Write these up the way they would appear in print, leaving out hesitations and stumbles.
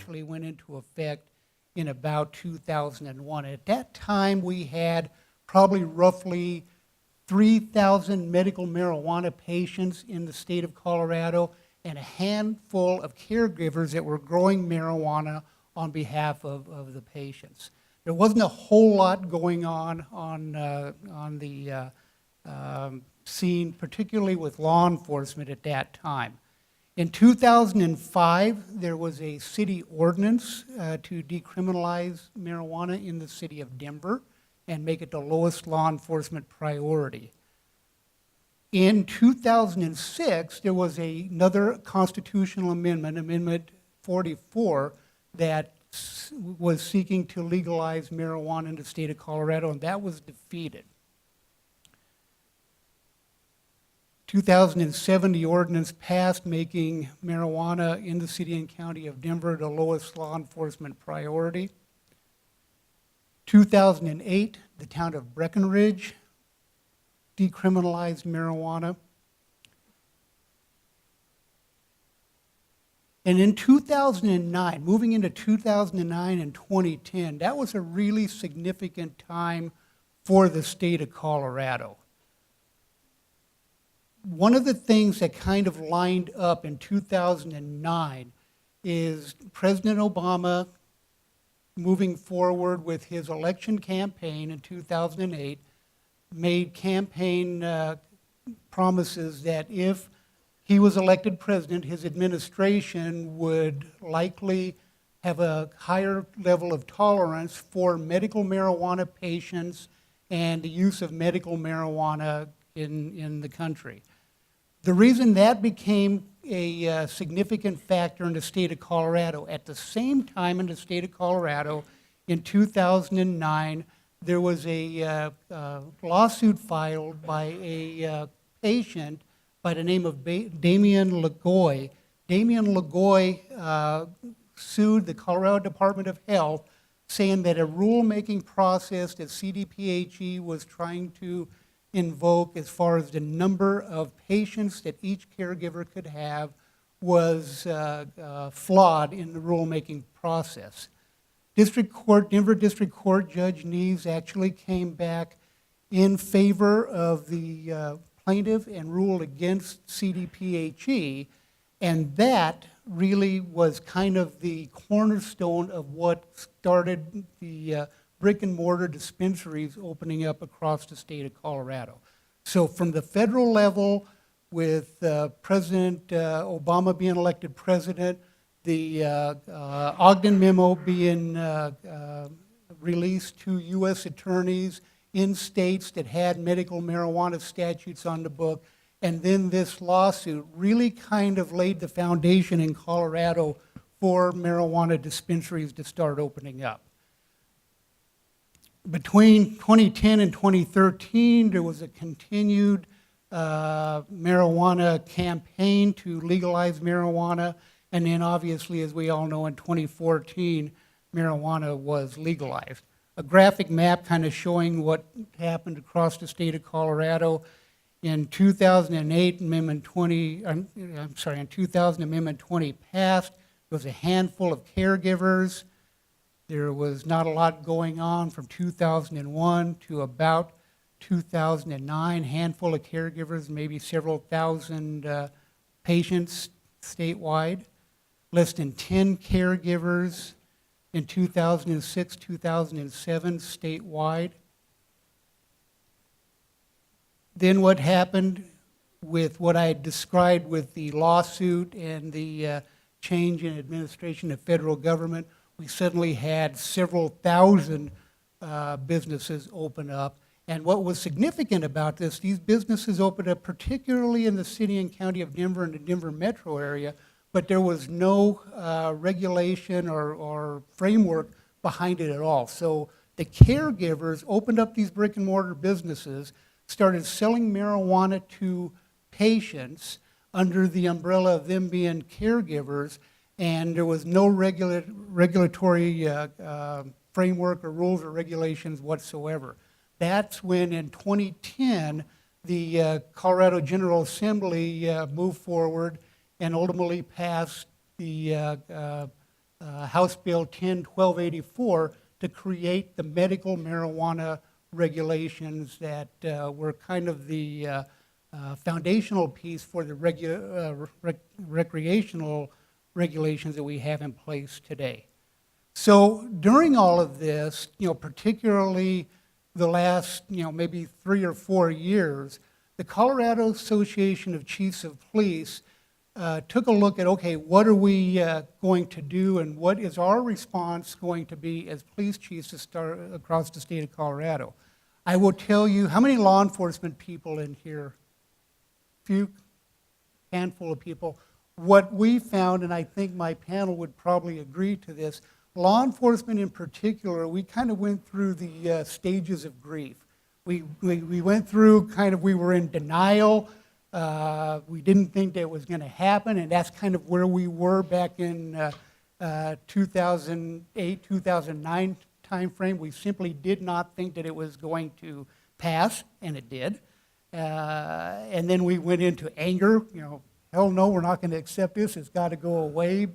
actually went into effect in about 2001. At that time, we had probably roughly 3,000 medical marijuana patients in the state of Colorado and a handful of caregivers that were growing marijuana on behalf of the patients. There wasn't a whole lot going on the scene, particularly with law enforcement at that time. In 2005, there was a city ordinance to decriminalize marijuana in the city of Denver and make it the lowest law enforcement priority. In 2006, there was another constitutional amendment, Amendment 44, that was seeking to legalize marijuana in the state of Colorado, and that was defeated. 2007, the ordinance passed, making marijuana in the city and county of Denver the lowest law enforcement priority. 2008, the town of Breckenridge decriminalized marijuana. And in 2009, moving into 2009 and 2010, that was a really significant time for the state of Colorado. One of the things that kind of lined up in 2009 is President Obama moving forward with his election campaign in 2008, made campaign promises that if he was elected president, his administration would likely have a higher level of tolerance for medical marijuana patients and the use of medical marijuana in the country. The reason that became a significant factor in the state of Colorado, at the same time in the state of Colorado, in 2009, there was a lawsuit filed by a patient by the name of Damien Lagoy. Damien Lagoy sued the Colorado Department of Health, saying that a rulemaking process that CDPHE was trying to invoke as far as the number of patients that each caregiver could have was flawed in the rulemaking process. Denver District Court Judge Neves actually came back in favor of the plaintiff and ruled against CDPHE, and that really was kind of the cornerstone of what started the brick and mortar dispensaries opening up across the state of Colorado. So from the federal level, with President Obama being elected president, the Ogden memo being released to U.S. attorneys in states that had medical marijuana statutes on the book, and then this lawsuit really kind of laid the foundation in Colorado for marijuana dispensaries to start opening up. Between 2010 and 2013, there was a continued marijuana campaign to legalize marijuana, and then obviously, as we all know, in 2014, marijuana was legalized. A graphic map kind of showing what happened across the state of Colorado. In 2008, Amendment 20, in 2000, Amendment 20 passed. There was a handful of caregivers. There was not a lot going on from 2001 to about 2009. Handful of caregivers, maybe several thousand patients statewide. Less than 10 caregivers in 2006, 2007 statewide. Then what happened with what I had described with the lawsuit and the change in administration of federal government, we suddenly had several thousand businesses open up. And what was significant about this, these businesses opened up particularly in the city and county of Denver and the Denver metro area, but there was no regulation or framework behind it at all. So the caregivers opened up these brick and mortar businesses, started selling marijuana to patients under the umbrella of them being caregivers, and there was no regulatory framework or rules or regulations whatsoever. That's when in 2010, the Colorado General Assembly moved forward and ultimately passed the House Bill 10-1284 to create the medical marijuana regulations that were kind of the foundational piece for the recreational regulations that we have in place today. So during all of this, particularly the last, maybe 3 or 4 years, the Colorado Association of Chiefs of Police took a look at, okay, what are we going to do and what is our response going to be as police chiefs to start across the state of Colorado? I will tell you, how many law enforcement people in here? Few, handful of people. What we found, and I think my panel would probably agree to this, law enforcement in particular, we kind of went through the stages of grief. We went through kind of, we were in denial. We didn't think that it was going to happen, and that's kind of where we were back in 2008, 2009 timeframe. We simply did not think that it was going to pass, and it did. And then we went into anger. Hell no, we're not going to accept this. It's got to go away.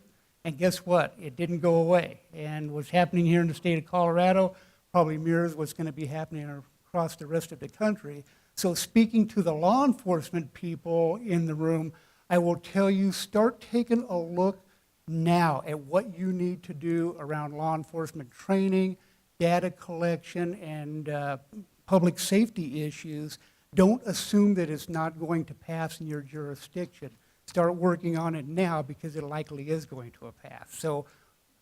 And guess what? It didn't go away. And what's happening here in the state of Colorado probably mirrors what's going to be happening across the rest of the country. So speaking to the law enforcement people in the room, I will tell you, start taking a look now at what you need to do around law enforcement training, data collection, and public safety issues. Don't assume that it's not going to pass in your jurisdiction. Start working on it now because it likely is going to pass. So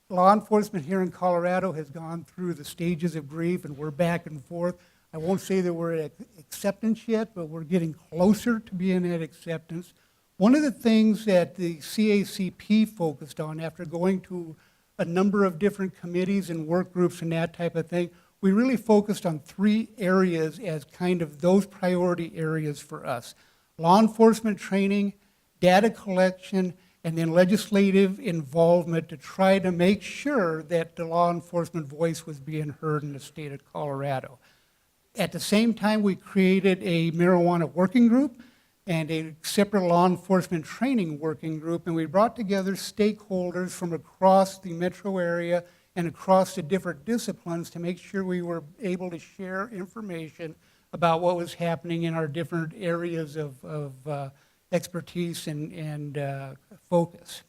law enforcement here in Colorado has gone through the stages of grief, and we're back and forth. I won't say that we're at acceptance yet, but we're getting closer to being at acceptance. One of the things that the CACP focused on after going to a number of different committees and work groups and that type of thing, we really focused on 3 areas as kind of those priority areas for us: law enforcement training, data collection, and then legislative involvement to try to make sure that the law enforcement voice was being heard in the state of Colorado. At the same time, we created a marijuana working group and a separate law enforcement training working group, and we brought together stakeholders from across the metro area and across the different disciplines to make sure we were able to share information about what was happening in our different areas of expertise and focus.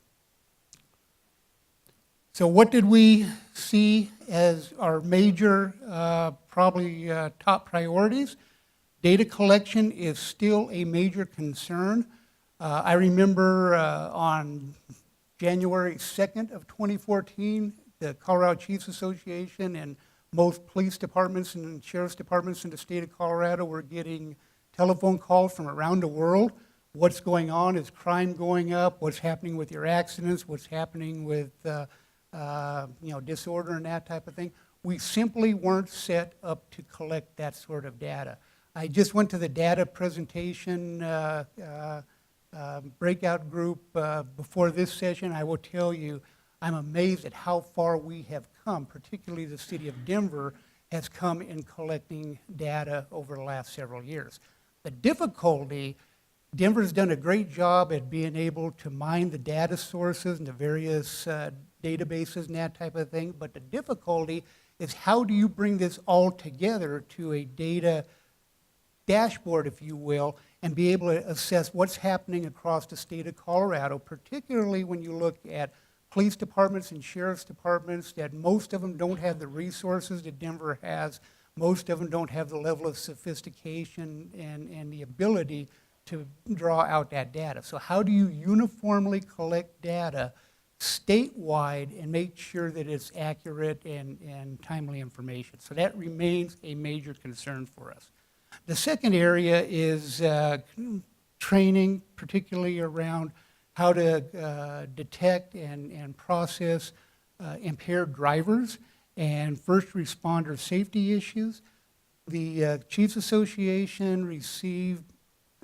So what did we see as our major, probably top priorities? Data collection is still a major concern. I remember on January 2nd of 2014, the Colorado Chiefs Association and most police departments and sheriff's departments in the state of Colorado were getting telephone calls from around the world. What's going on? Is crime going up? What's happening with your accidents? What's happening with disorder and that type of thing? We simply weren't set up to collect that sort of data. I just went to the data presentation breakout group before this session. I will tell you, I'm amazed at how far we have come, particularly the city of Denver has come in collecting data over the last several years. The difficulty, Denver's done a great job at being able to mine the data sources and the various databases and that type of thing, but the difficulty is how do you bring this all together to a data dashboard, if you will, and be able to assess what's happening across the state of Colorado, particularly when you look at police departments and sheriff's departments, that most of them don't have the resources that Denver has. Most of them don't have the level of sophistication and the ability to draw out that data. So how do you uniformly collect data statewide and make sure that it's accurate and timely information? So that remains a major concern for us. The second area is training, particularly around how to detect and process impaired drivers and first responder safety issues. The Chiefs Association received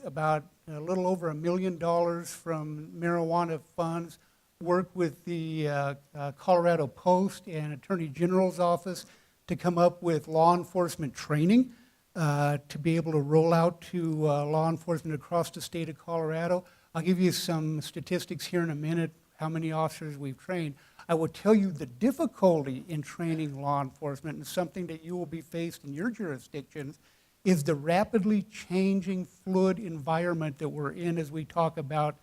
about a little over $1 million from marijuana funds, worked with the Colorado Post and Attorney General's office to come up with law enforcement training to be able to roll out to law enforcement across the state of Colorado. I'll give you some statistics here in a minute, how many officers we've trained. I will tell you the difficulty in training law enforcement, and something that you will be faced in your jurisdictions, is the rapidly changing, fluid environment that we're in as we talk about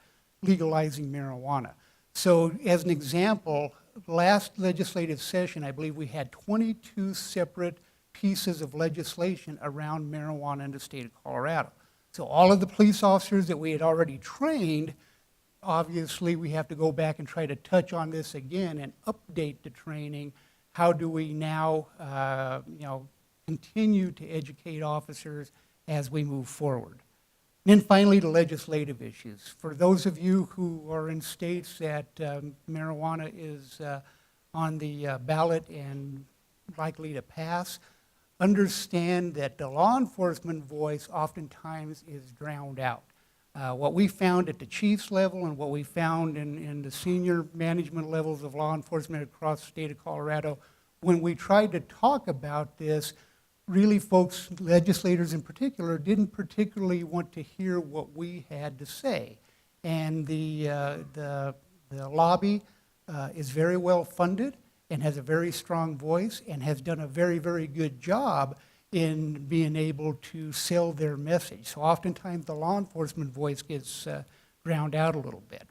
legalizing marijuana. So as an example, last legislative session, I believe we had 22 separate pieces of legislation around marijuana in the state of Colorado. So all of the police officers that we had already trained, obviously we have to go back and try to touch on this again and update the training. How do we now continue to educate officers as we move forward? And then finally, the legislative issues. For those of you who are in states that marijuana is on the ballot and likely to pass, understand that the law enforcement voice oftentimes is drowned out. What we found at the chief's level and what we found in the senior management levels of law enforcement across the state of Colorado, when we tried to talk about this, really folks, legislators in particular, didn't particularly want to hear what we had to say. And the lobby is very well funded and has a very strong voice and has done a very, very good job in being able to sell their message. So oftentimes the law enforcement voice gets drowned out a little bit.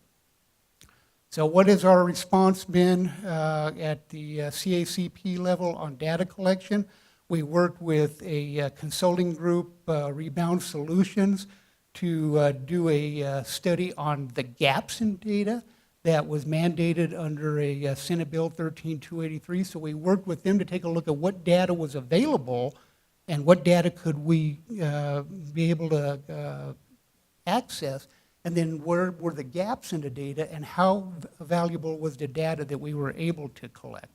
So what has our response been at the CACP level on data collection? We worked with a consulting group, Rebound Solutions, to do a study on the gaps in data that was mandated under a Senate Bill 13283. So we worked with them to take a look at what data was available and what data could we be able to access, and then where were the gaps in the data and how valuable was the data that we were able to collect.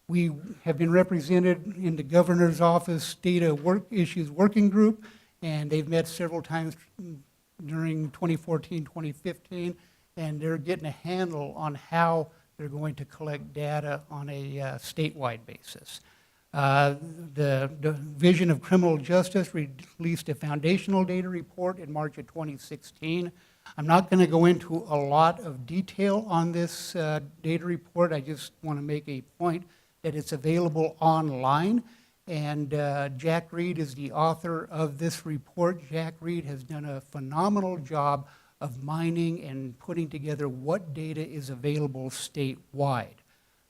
We have been represented in the governor's office data issues working group, and they've met several times during 2014, 2015, and they're getting a handle on how they're going to collect data on a statewide basis. The Division of Criminal Justice released a foundational data report in March of 2016. I'm not going to go into a lot of detail on this data report. I just want to make a point that it's available online, and Jack Reed is the author of this report. Jack Reed has done a phenomenal job of mining and putting together what data is available statewide.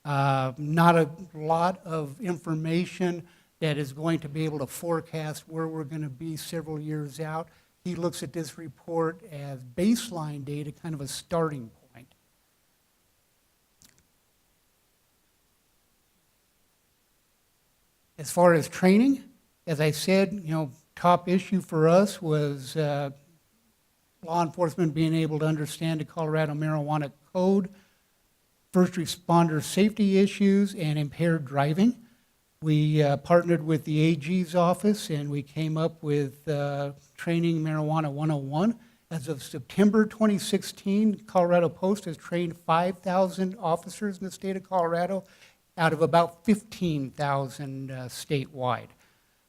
Not a lot of information that is going to be able to forecast where we're going to be several years out. He looks at this report as baseline data, kind of a starting point. As far as training, as I said, top issue for us was law enforcement being able to understand the Colorado Marijuana Code, first responder safety issues, and impaired driving. We partnered with the AG's office and we came up with Training Marijuana 101. As of September 2016, Colorado Post has trained 5,000 officers in the state of Colorado out of about 15,000 statewide.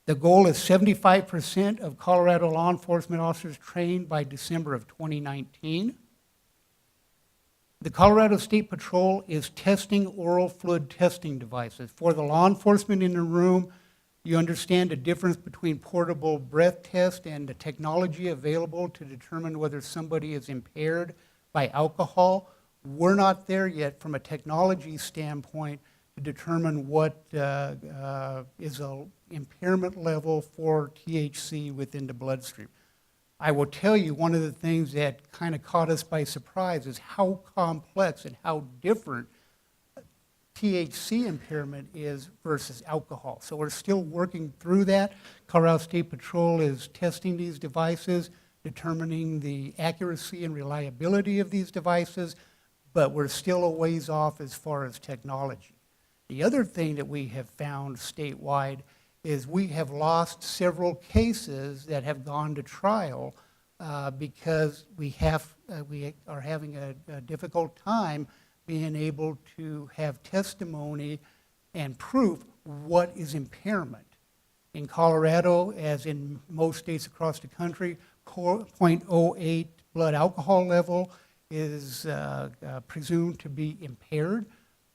The goal is 75% of Colorado law enforcement officers trained by December of 2019. The Colorado State Patrol is testing oral fluid testing devices. For the law enforcement in the room, you understand the difference between portable breath test and the technology available to determine whether somebody is impaired by alcohol. We're not there yet from a technology standpoint to determine what is an impairment level for THC within the bloodstream. I will tell you, one of the things that kind of caught us by surprise is how complex and how different THC impairment is versus alcohol. So we're still working through that. Colorado State Patrol is testing these devices, determining the accuracy and reliability of these devices, but we're still a ways off as far as technology. The other thing that we have found statewide is we have lost several cases that have gone to trial because we are having a difficult time being able to have testimony and proof what is impairment. In Colorado, as in most states across the country, 0.08 blood alcohol level is presumed to be impaired.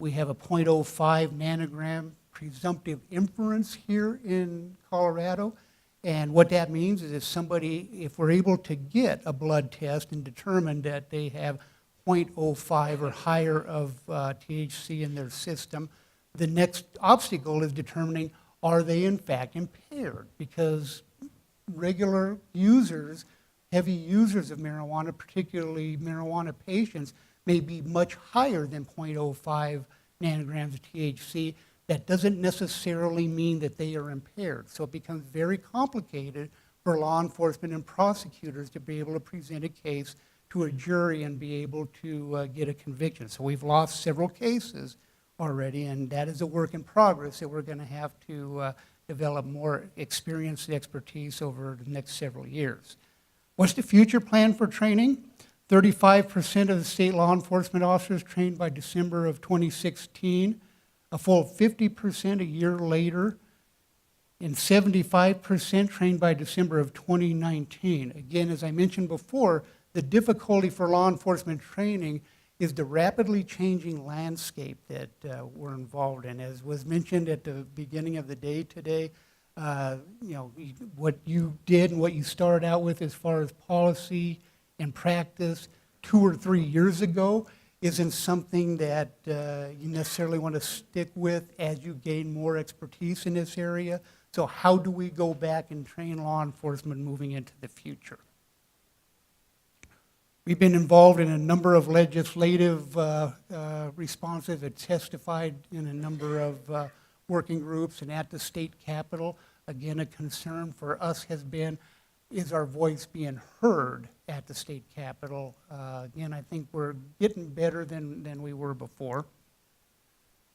We have a .05 nanogram presumptive inference here in Colorado. And what that means is if we're able to get a blood test and determine that they have .05 or higher of THC in their system, the next obstacle is determining, are they in fact impaired? Because regular users, heavy users of marijuana, particularly marijuana patients, may be much higher than .05 nanograms of THC. That doesn't necessarily mean that they are impaired. So it becomes very complicated for law enforcement and prosecutors to be able to present a case to a jury and be able to get a conviction. So we've lost several cases already, and that is a work in progress that we're going to have to develop more experience and expertise over the next several years. What's the future plan for training? 35% of the state law enforcement officers trained by December of 2016, a full 50% a year later, and 75% trained by December of 2019. Again, as I mentioned before, the difficulty for law enforcement training is the rapidly changing landscape that we're involved in. As was mentioned at the beginning of the day today, what you did and what you started out with as far as policy and practice 2 or 3 years ago isn't something that you necessarily want to stick with as you gain more expertise in this area. So how do we go back and train law enforcement moving into the future? We've been involved in a number of legislative responses that testified in a number of working groups and at the state capitol. Again, a concern for us has been, is our voice being heard at the state capitol? Again, I think we're getting better than we were before.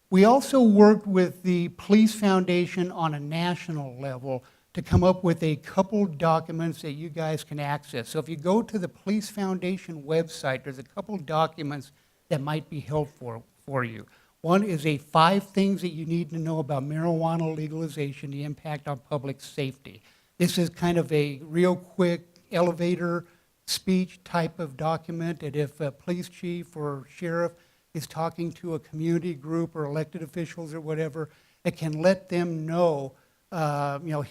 We also worked with the Police Foundation on a national level to come up with a couple documents that you guys can access. So if you go to the Police Foundation website, there's a couple documents that might be helpful for you. One is 5 things that you need to know about marijuana legalization, the impact on public safety. This is kind of a real quick elevator speech type of document that if a police chief or sheriff is talking to a community group or elected officials or whatever, it can let them know,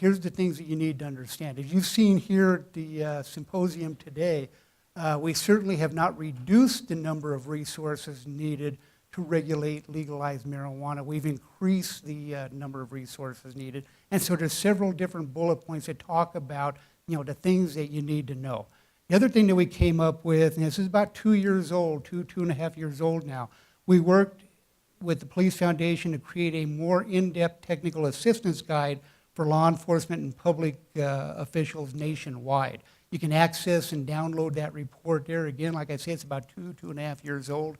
here's the things that you need to understand. As you've seen here at the symposium today, we certainly have not reduced the number of resources needed to regulate legalized marijuana. We've increased the number of resources needed. And so there's several different bullet points that talk about, the things that you need to know. The other thing that we came up with, and this is about 2 years old, 2.5 years old now, we worked with the Police Foundation to create a more in-depth technical assistance guide for law enforcement and public officials nationwide. You can access and download that report there. Again, like I said, it's about 2.5 years old.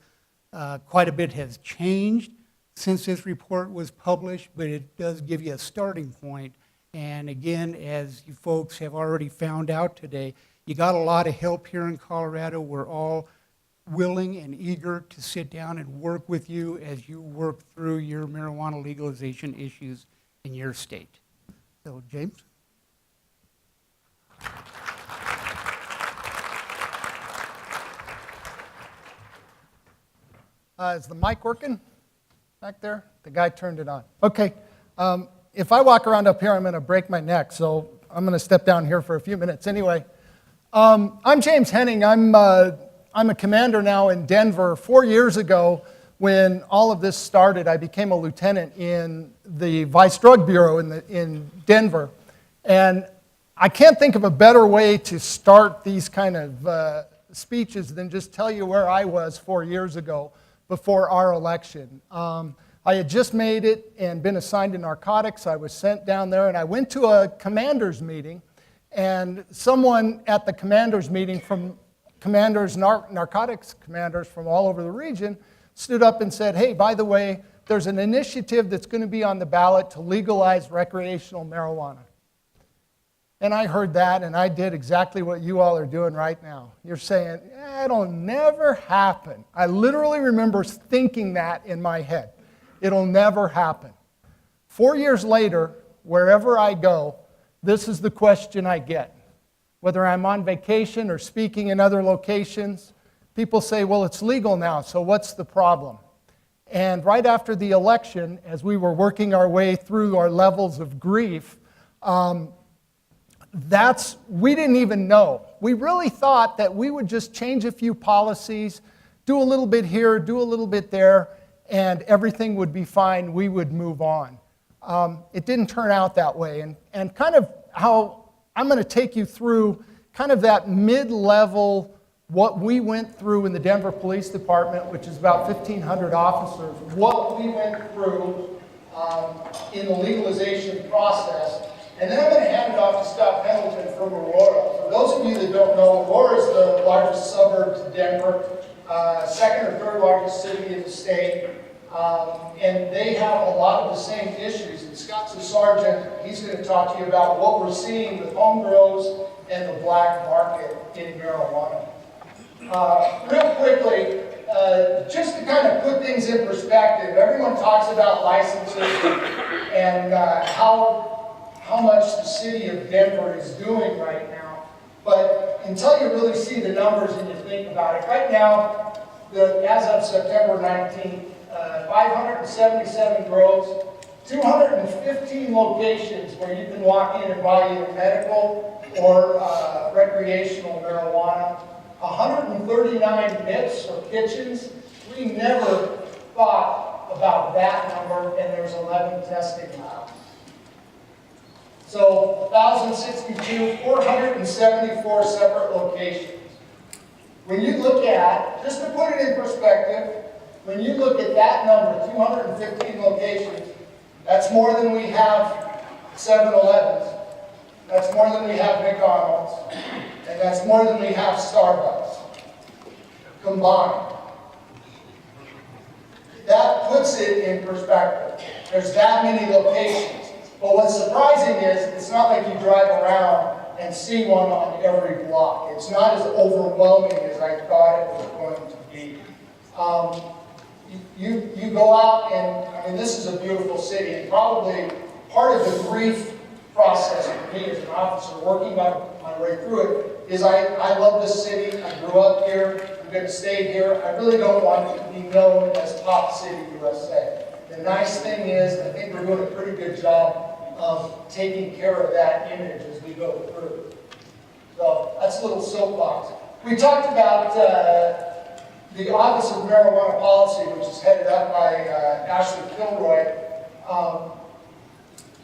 Quite a bit has changed since this report was published, but it does give you a starting point. And again, as you folks have already found out today, you got a lot of help here in Colorado. We're all willing and eager to sit down and work with you as you work through your marijuana legalization issues in your state. So, James? Is the mic working back there? The guy turned it on. Okay. If I walk around up here, I'm going to break my neck, so I'm going to step down here for a few minutes anyway. I'm James Henning. I'm a commander now in Denver. 4 years ago, when all of this started, I became a lieutenant in the Vice Drug Bureau in Denver. And I can't think of a better way to start these kind of speeches than just tell you where I was 4 years ago before our election. I had just made it and been assigned to narcotics. I was sent down there, and I went to a commander's meeting, and someone at the commander's meeting from narcotics commanders from all over the region stood up and said, hey, by the way, there's an initiative that's going to be on the ballot to legalize recreational marijuana. And I heard that, and I did exactly what you all are doing right now. You're saying, it'll never happen. I literally remember thinking that in my head. It'll never happen. 4 years later, wherever I go, this is the question I get. Whether I'm on vacation or speaking in other locations, people say, well, it's legal now, so what's the problem? And right after the election, as we were working our way through our levels of grief, we didn't even know. We really thought that we would just change a few policies, do a little bit here, do a little bit there, and everything would be fine. We would move on. It didn't turn out that way. And kind of how I'm going to take you through kind of that mid-level, what we went through in the Denver Police Department, which is about 1,500 officers, what we went through in the legalization process. And then I'm going to hand it off to Scott Pendleton from Aurora. For those of you that don't know, Aurora is the largest suburb to Denver, second or third largest city in the state. And they have a lot of the same issues. And Scott's a sergeant. He's going to talk to you about what we're seeing with home grows and the black market in marijuana. Real quickly, just to kind of put things in perspective, everyone talks about licenses and how much the city of Denver is doing right now. But until you really see the numbers and you think about it, right now, as of September 19th, 577 grows, 215 locations where you can walk in and buy either medical or recreational marijuana, 139 MIPS or kitchens. We never thought about that number, and there's 11 testing labs. So 1,062, 474 separate locations. When you look at, just to put it in perspective, when you look at that number, 215 locations, that's more than we have 7-Elevens. That's more than we have McDonald's. And that's more than we have Starbucks combined. That puts it in perspective. There's that many locations. But what's surprising is it's not like you drive around and see one on every block. It's not as overwhelming as I thought it was going to be. You go out and, I mean, this is a beautiful city, and probably part of the grief process for me as an officer, working my way through it, is I love this city. I grew up here. I'm going to stay here. I really don't want it to be known as Top City USA. The nice thing is, I think we're doing a pretty good job of taking care of that image as we go through. So that's a little soapbox. We talked about the Office of Marijuana Policy, which is headed up by Ashley Kilroy.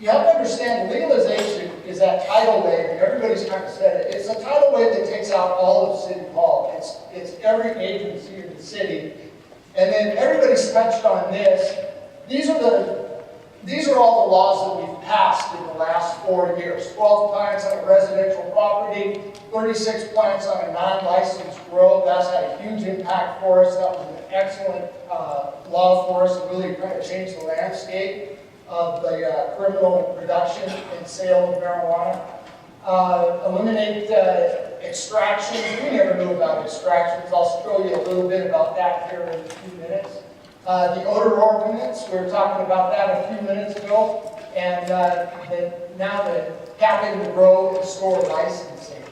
You have to understand, legalization is that tidal wave, and everybody's kind of said it. It's a tidal wave that takes out all of City Hall. It's every agency in the city. And then everybody's touched on this. These are all the laws that we've passed in the last 4 years. 12 plants on a residential property, 36 plants on a non-licensed grow. That's had a huge impact for us. That was an excellent law for us. It really kind of changed the landscape of the criminal production and sale of marijuana. Eliminate extractions. We never knew about extractions. I'll show you a little bit about that here in a few minutes. The odor ordinance, we were talking about that a few minutes ago, and now the capping the grow and store licensing.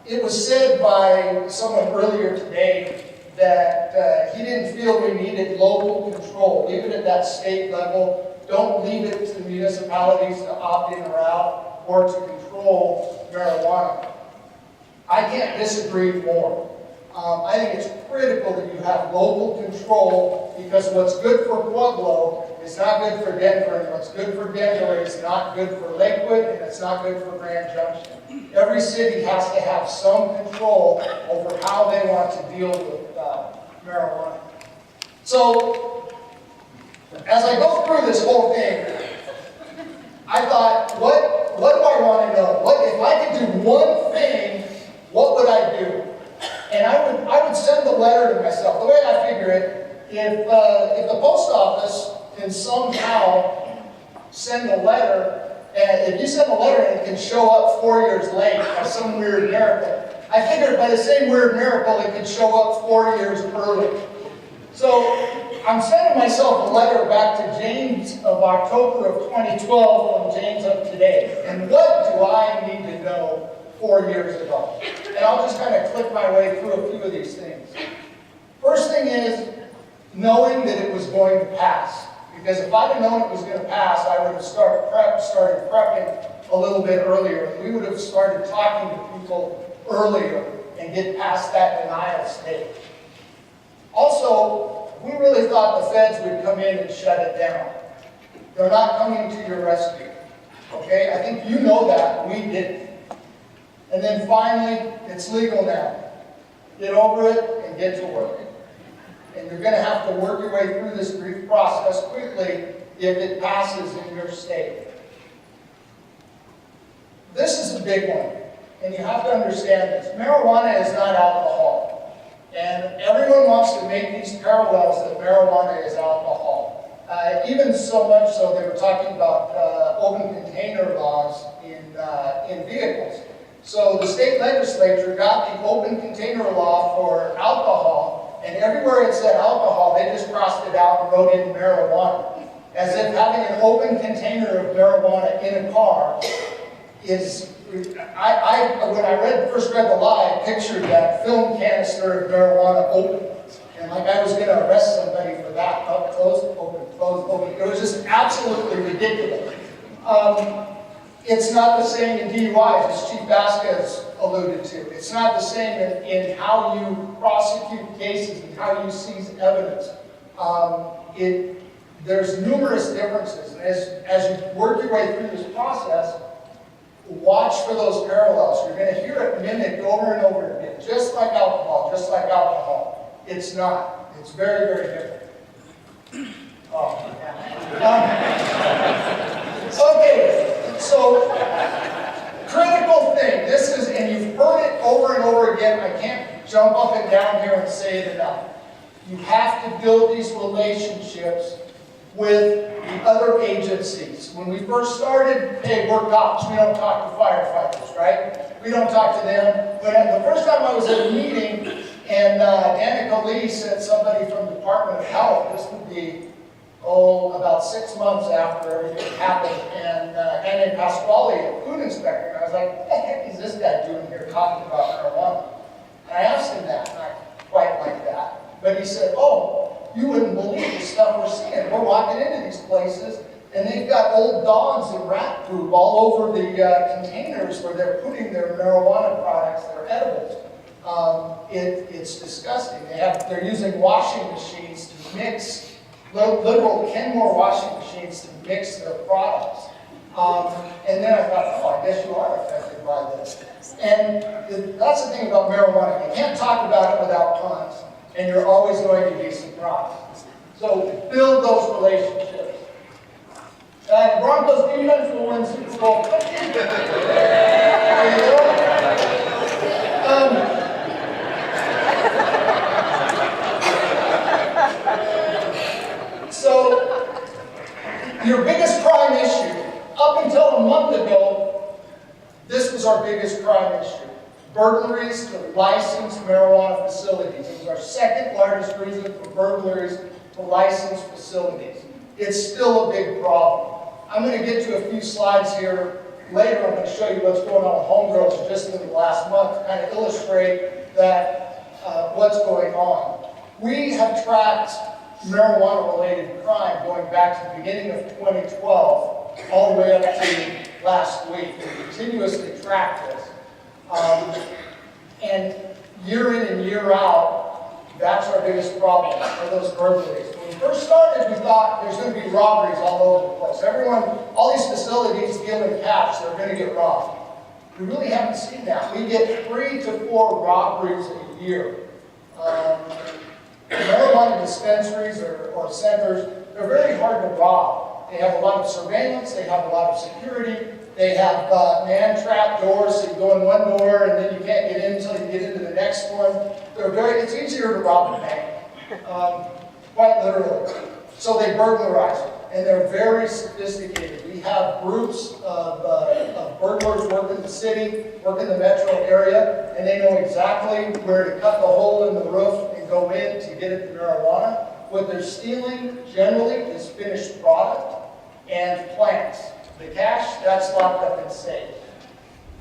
It was said by someone earlier today that he didn't feel we needed local control. Leave it at that state level. Don't leave it to municipalities to opt in or out or to control marijuana. I can't disagree more. I think it's critical that you have local control, because what's good for Pueblo is not good for Denver, and what's good for Denver is not good for Lakewood, and it's not good for Grand Junction. Every city has to have some control over how they want to deal with marijuana. So, as I go through this whole thing, I thought, what do I want to know? If I could do one thing, what would I do? And I would send a letter to myself. The way I figure it, if the post office can somehow send a letter, and if you send a letter and it can show up 4 years late by some weird miracle, I figured by the same weird miracle it could show up 4 years early. So I'm sending myself a letter back to James of October of 2012 from James of today. And what do I need to know 4 years ago? And I'll just kind of click my way through a few of these things. First thing is knowing that it was going to pass. Because if I'd have known it was going to pass, I would have started prepping a little bit earlier. We would have started talking to people earlier and get past that denial stage. Also, we really thought the feds would come in and shut it down. They're not coming to your rescue. Okay? I think you know that. We didn't. And then finally, it's legal now. Get over it and get to work. And you're going to have to work your way through this brief process quickly if it passes in your state. This is a big one, and you have to understand this. Marijuana is not alcohol. And everyone wants to make these parallels that marijuana is alcohol. Even so much so, they were talking about open container laws in vehicles. So the state legislature got the open container law for alcohol, and everywhere it said alcohol, they just crossed it out and wrote in marijuana. As if having an open container of marijuana in a car is, when I first read the law, I pictured that film canister of marijuana open. And like I was going to arrest somebody for that. Up, close, open, close, open. It was just absolutely ridiculous. It's not the same in DUIs, as Chief Vasquez alluded to. It's not the same in how you prosecute cases and how you seize evidence. There's numerous differences. And as you work your way through this process, watch for those parallels. You're going to hear it mimicked over and over again, just like alcohol, just like alcohol. It's not. It's very, very different. Oh, okay, so critical thing. This is, and you've heard it over and over again. I can't jump up and down here and say it enough. You have to build these relationships with the other agencies. When we first started, hey, we're cops. We don't talk to firefighters, right? We don't talk to them. But the first time I was at a meeting, and Danica Lee said somebody from the Department of Health, this would be, about 6 months after everything happened, and Andy Pasquale, a food inspector, and I was like, what the heck is this guy doing here talking about marijuana? And I asked him that, not quite like that, but he said, you wouldn't believe the stuff we're seeing. We're walking into these places, and they've got old dogs and rat poop all over the containers where they're putting their marijuana products, their edibles. It's disgusting. They're using washing machines to mix, literal Kenmore washing machines to mix their products. And then I thought, I guess you are affected by this. And that's the thing about marijuana. You can't talk about it without puns, and you're always going to be surprised. So build those relationships. Broncos defense will win Super Bowl. There you go. So, your biggest crime issue, up until a month ago, this was our biggest crime issue. Burglaries to licensed marijuana facilities. It was our second largest reason for burglaries to licensed facilities. It's still a big problem. I'm going to get to a few slides here later. I'm going to show you what's going on with home grows just in the last month to kind of illustrate that what's going on. We have tracked marijuana-related crime going back to the beginning of 2012 all the way up to last week. We continuously track this. And year in and year out, that's our biggest problem, are those burglaries. When we first started, we thought there's going to be robberies all over the place. All these facilities dealing cash, they're going to get robbed. We really haven't seen that. We get 3 to 4 robberies a year. Marijuana dispensaries or centers, they're very hard to rob. They have a lot of surveillance, they have a lot of security, they have man-trap doors, so you go in one door and then you can't get in until you get into the next one. It's easier to rob a bank, quite literally. So they burglarize them, and they're very sophisticated. We have groups of burglars work in the city, work in the metro area, and they know exactly where to cut the hole in the roof and go in to get at the marijuana. What they're stealing generally is finished product and plants. The cash, that's locked up in safe.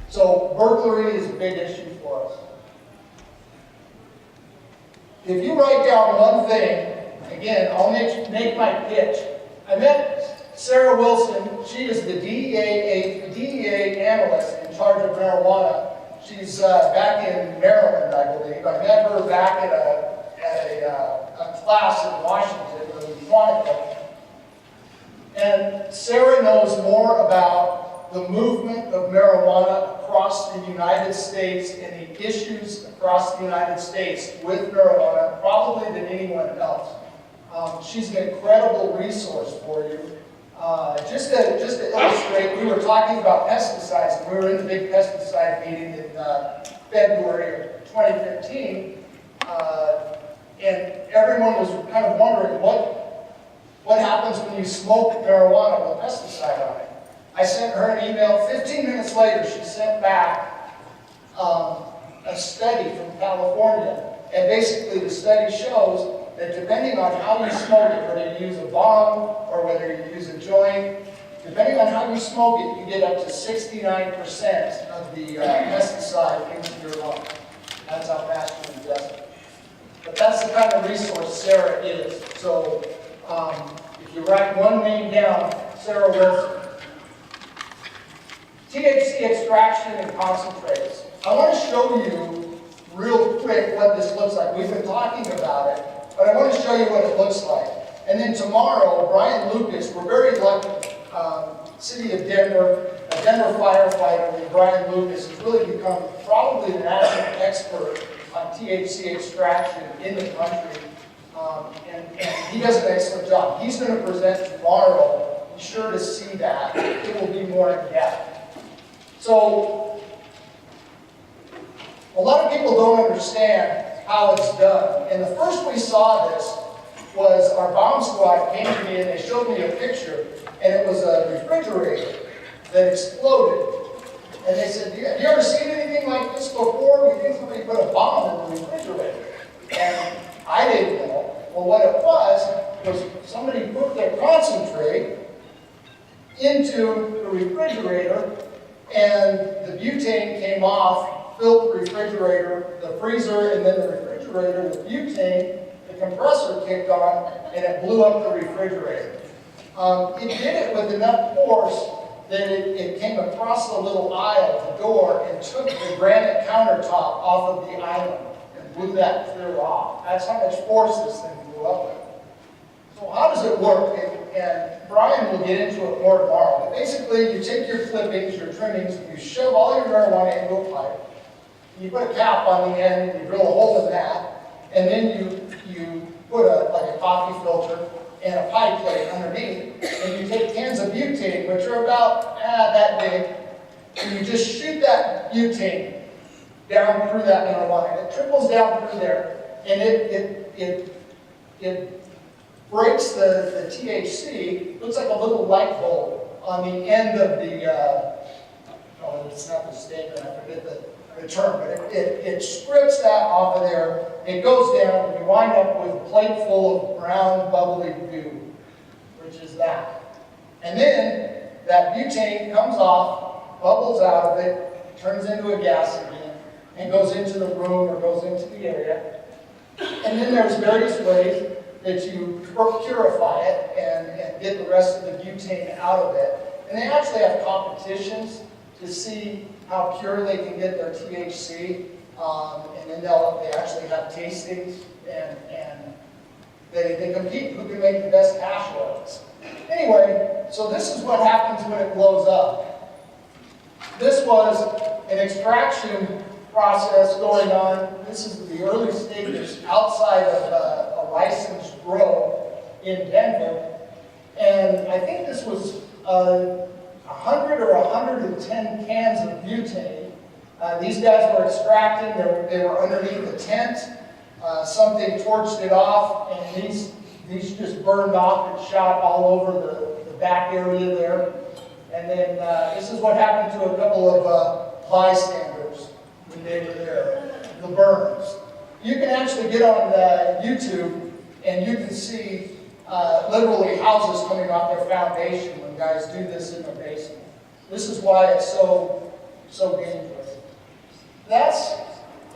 So burglary is a big issue for us. if you write down one thing, again, I'll make my pitch. I met Sarah Wilson. She is the DEA analyst in charge of marijuana. She's back in Maryland, I believe. I met her back at a class in Washington with Quantico. And Sarah knows more about the movement of marijuana across the United States and the issues across the United States with marijuana probably than anyone else. She's an incredible resource for you. Just to illustrate, we were talking about pesticides, and we were in the big pesticide meeting in February of 2015, and everyone was kind of wondering what happens when you smoke marijuana with pesticide on it. I sent her an email. 15 minutes later, she sent back a study from California, and basically the study shows that depending on how you smoke it, whether you use a bong or whether you use a joint, depending on how you smoke it, you get up to 69% of the pesticide into your lungs. That's how fast you ingest it. But that's the kind of resource Sarah is. So if you write one name down, Sarah Wilson. THC extraction and concentrates. I want to show you real quick what this looks like. We've been talking about it, but I want to show you what it looks like. And then tomorrow, Brian Lucas, we're very lucky, City of Denver, a Denver firefighter named Brian Lucas has really become probably the national expert on THC extraction in the country. And he does an excellent job. He's going to present tomorrow. Be sure to see that. It will be more in depth. So, a lot of people don't understand how it's done. And the first we saw this was our bomb squad came to me and they showed me a picture, and it was a refrigerator that exploded. And they said, have you ever seen anything like this before? We think somebody put a bomb in the refrigerator. And I didn't know. Well, what it was somebody put their concentrate into the refrigerator, and the butane came off, filled the refrigerator, the freezer, and then the refrigerator with butane. The compressor kicked on, and it blew up the refrigerator. It did it with enough force that it came across the little aisle, the door, and took the granite countertop off of the island and blew that clear off. That's how much force this thing blew up with. So how does it work? And Brian will get into it more tomorrow. But basically, you take your clippings, your trimmings, and you shove all your marijuana into a pipe. You put a cap on the end, and you drill a hole in that. And then you put like a coffee filter and a pie plate underneath. And you take cans of butane, which are about that big, and you just shoot that butane down through that marijuana. It trickles down through there, and it breaks the THC. Looks like a little light bulb on the end of the, it's not the statement, I forget the term, but it strips that off of there. It goes down, and you wind up with a plate full of brown bubbly goo, which is that. And then that butane comes off, bubbles out of it, turns into a gas again, and goes into the room or goes into the area. And then there's various ways that you purify it and get the rest of the butane out of it. And they actually have competitions to see how pure they can get their THC. And then they actually have tastings and they compete who can make the best hash oils. Anyway, so this is what happens when it blows up. This was an extraction process going on. This is the early stages outside of a licensed grow in Denver. And I think this was 100 or 110 cans of butane. These guys were extracting. They were underneath a tent. Something torched it off, and these just burned off and shot all over the back area there. And then this is what happened to a couple of bystanders when they were there, the burns. You can actually get on YouTube, and you can see literally houses coming off their foundation when guys do this in their basement. This is why it's so dangerous. That's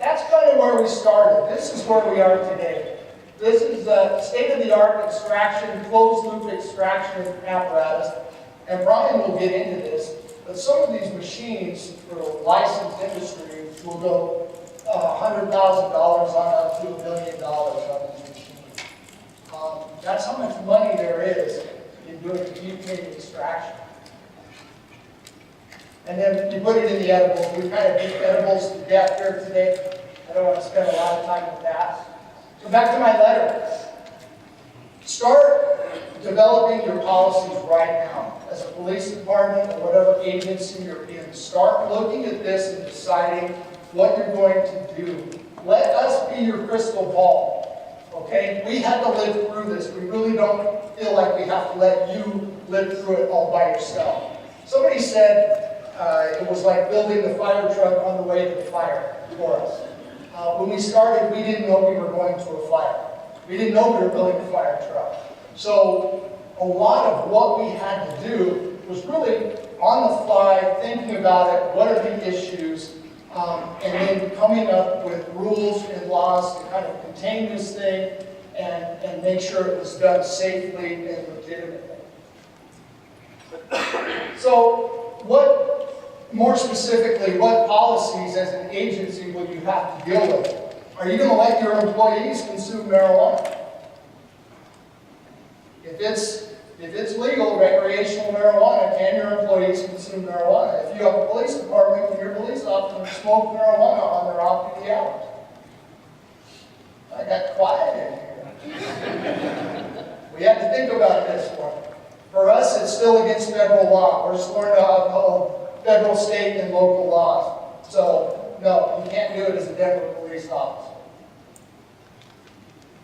that's kind of where we started. This is where we are today. This is a state-of-the-art extraction, closed-loop extraction apparatus. And Brian will get into this, but some of these machines for licensed industry will go $100,000 on up to $1 million on these machines. That's how much money there is in doing butane extraction. And then you put it in the edibles. We kind of beat edibles to death here today. I don't want to spend a lot of time with that. So back to my letter. Start developing your policies right now. As a police department or whatever agency you're in, start looking at this and deciding what you're going to do. Let us be your crystal ball, okay? We had to live through this. We really don't feel like we have to let you live through it all by yourself. Somebody said it was like building the fire truck on the way to the fire for us. When we started, we didn't know we were going to a fire. We didn't know we were building a fire truck. So a lot of what we had to do was really on the fly, thinking about it, what are the issues, and then coming up with rules and laws to kind of contain this thing and make sure it was done safely and legitimately. So more specifically, what policies as an agency will you have to deal with? Are you going to let your employees consume marijuana? If it's legal, recreational marijuana, can your employees consume marijuana? If you have a police department, can your police officers smoke marijuana on their off-duty hours? I got quiet in here. We had to think about this one. For us, it's still against federal law. We're sworn to uphold federal, state, and local laws. So, no, you can't do it as a Denver police officer.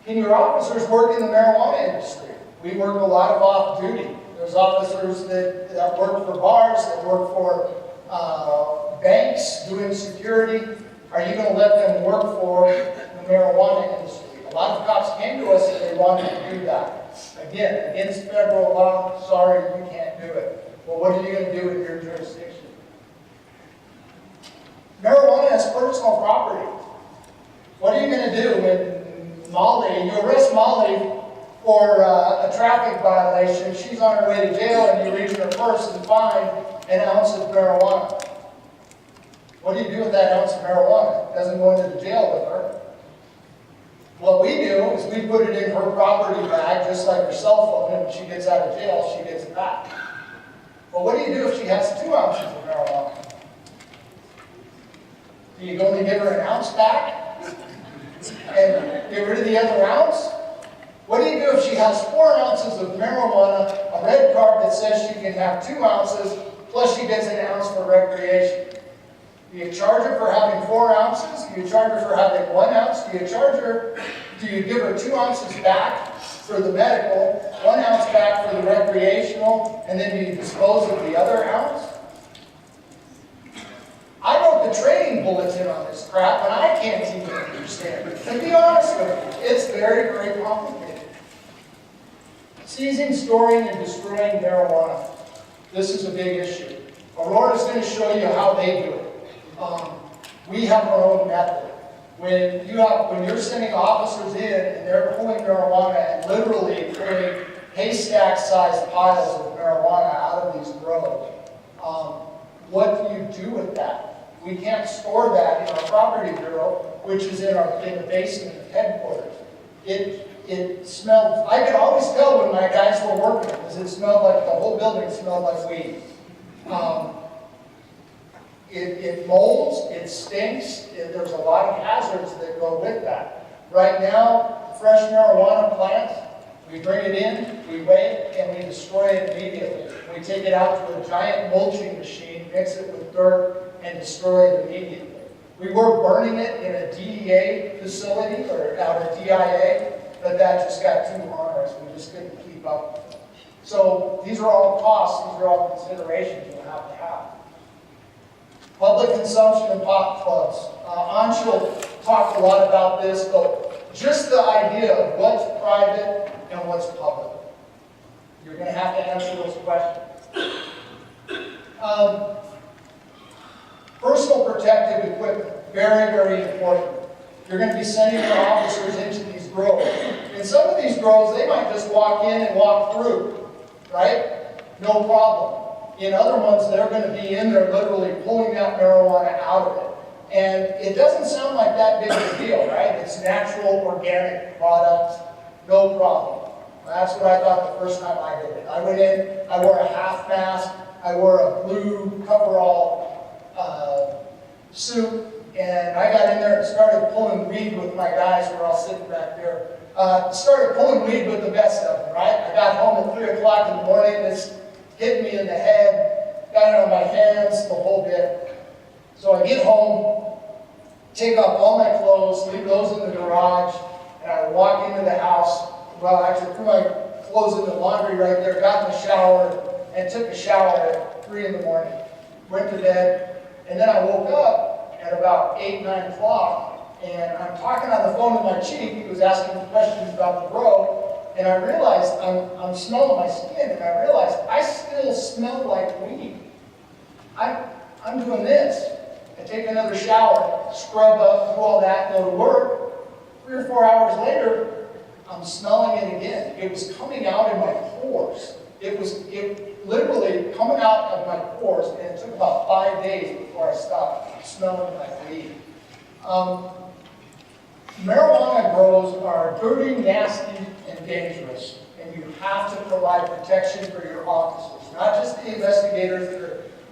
Can your officers work in the marijuana industry? We work a lot of off-duty. There's officers that work for bars, that work for banks, doing security. Are you going to let them work for the marijuana industry? A lot of cops came to us and they wanted to do that. Again, against federal law, sorry, you can't do it. Well, what are you going to do in your jurisdiction? Marijuana is personal property. What are you going to do when Molly, you arrest Molly for a traffic violation, she's on her way to jail, and you reach in her purse and find an ounce of marijuana? What do you do with that ounce of marijuana? It doesn't go into the jail with her. What we do is we put it in her property bag, just like her cell phone, and when she gets out of jail, she gets it back. Well, what do you do if she has 2 ounces of marijuana? Do you only give her an ounce back and get rid of the other ounce? What do you do if she has 4 ounces of marijuana, a red card that says she can have 2 ounces, plus she gets an ounce for recreation? Do you charge her for having 4 ounces? Do you charge her for having 1 ounce? Do you give her 2 ounces back for the medical, 1 ounce back for the recreational, and then do you dispose of the other ounce? I wrote the training bulletin on this crap, and I can't even understand it. To be honest with you, it's very, very complicated. Seizing, storing, and destroying marijuana. This is a big issue. Aurora's going to show you how they do it. We have our own method. When you're sending officers in and they're pulling marijuana and literally creating haystack-sized piles of marijuana out of these groves, what do you do with that? We can't store that in our property bureau, which is in the basement of headquarters. It smelled. I could always tell when my guys were working because it smelled like the whole building smelled like weed. It molds, it stinks, there's a lot of hazards that go with that. Right now, fresh marijuana plants, we bring it in, we weigh it, and we destroy it immediately. We take it out to a giant mulching machine, mix it with dirt, and destroy it immediately. We were burning it in a DEA facility, or out of DIA, but that just got too onerous. We just couldn't keep up with it. So these are all costs, these are all considerations you'll have to have. Public consumption and pot clubs. Anshul talked a lot about this, but just the idea of what's private and what's public. You're going to have to answer those questions. Personal protective equipment. Very, very important. You're going to be sending your officers into these groves. In some of these groves, they might just walk in and walk through, right? No problem. In other ones, they're going to be in there literally pulling that marijuana out of it. And it doesn't sound like that big of a deal, right? It's natural, organic product, no problem. That's what I thought the first time I did it. I went in, I wore a half mask, I wore a blue coverall suit, and I got in there and started pulling weed with my guys. We're all sitting back there. Started pulling weed with the best of them, right? I got home at 3 o'clock in the morning, this hit me in the head, got it on my hands, the whole bit. So I get home, take off all my clothes, leave those in the garage, and I walk into the house. Well, actually threw my clothes in the laundry right there, got in the shower, and took a shower at 3 in the morning. Went to bed, and then I woke up at about 8, 9 o'clock, and I'm talking on the phone to my chief. He was asking me questions about the grow, and I realized I'm smelling my skin, and I realized I still smell like weed. I'm doing this. I take another shower, scrub up, do all that, go to work. 3 or 4 hours later, I'm smelling it again. It was coming out in my pores. It literally coming out of my pores, and it took about 5 days before I stopped smelling like weed. Marijuana grows are dirty, nasty, and dangerous, and you have to provide protection for your officers, not just the investigators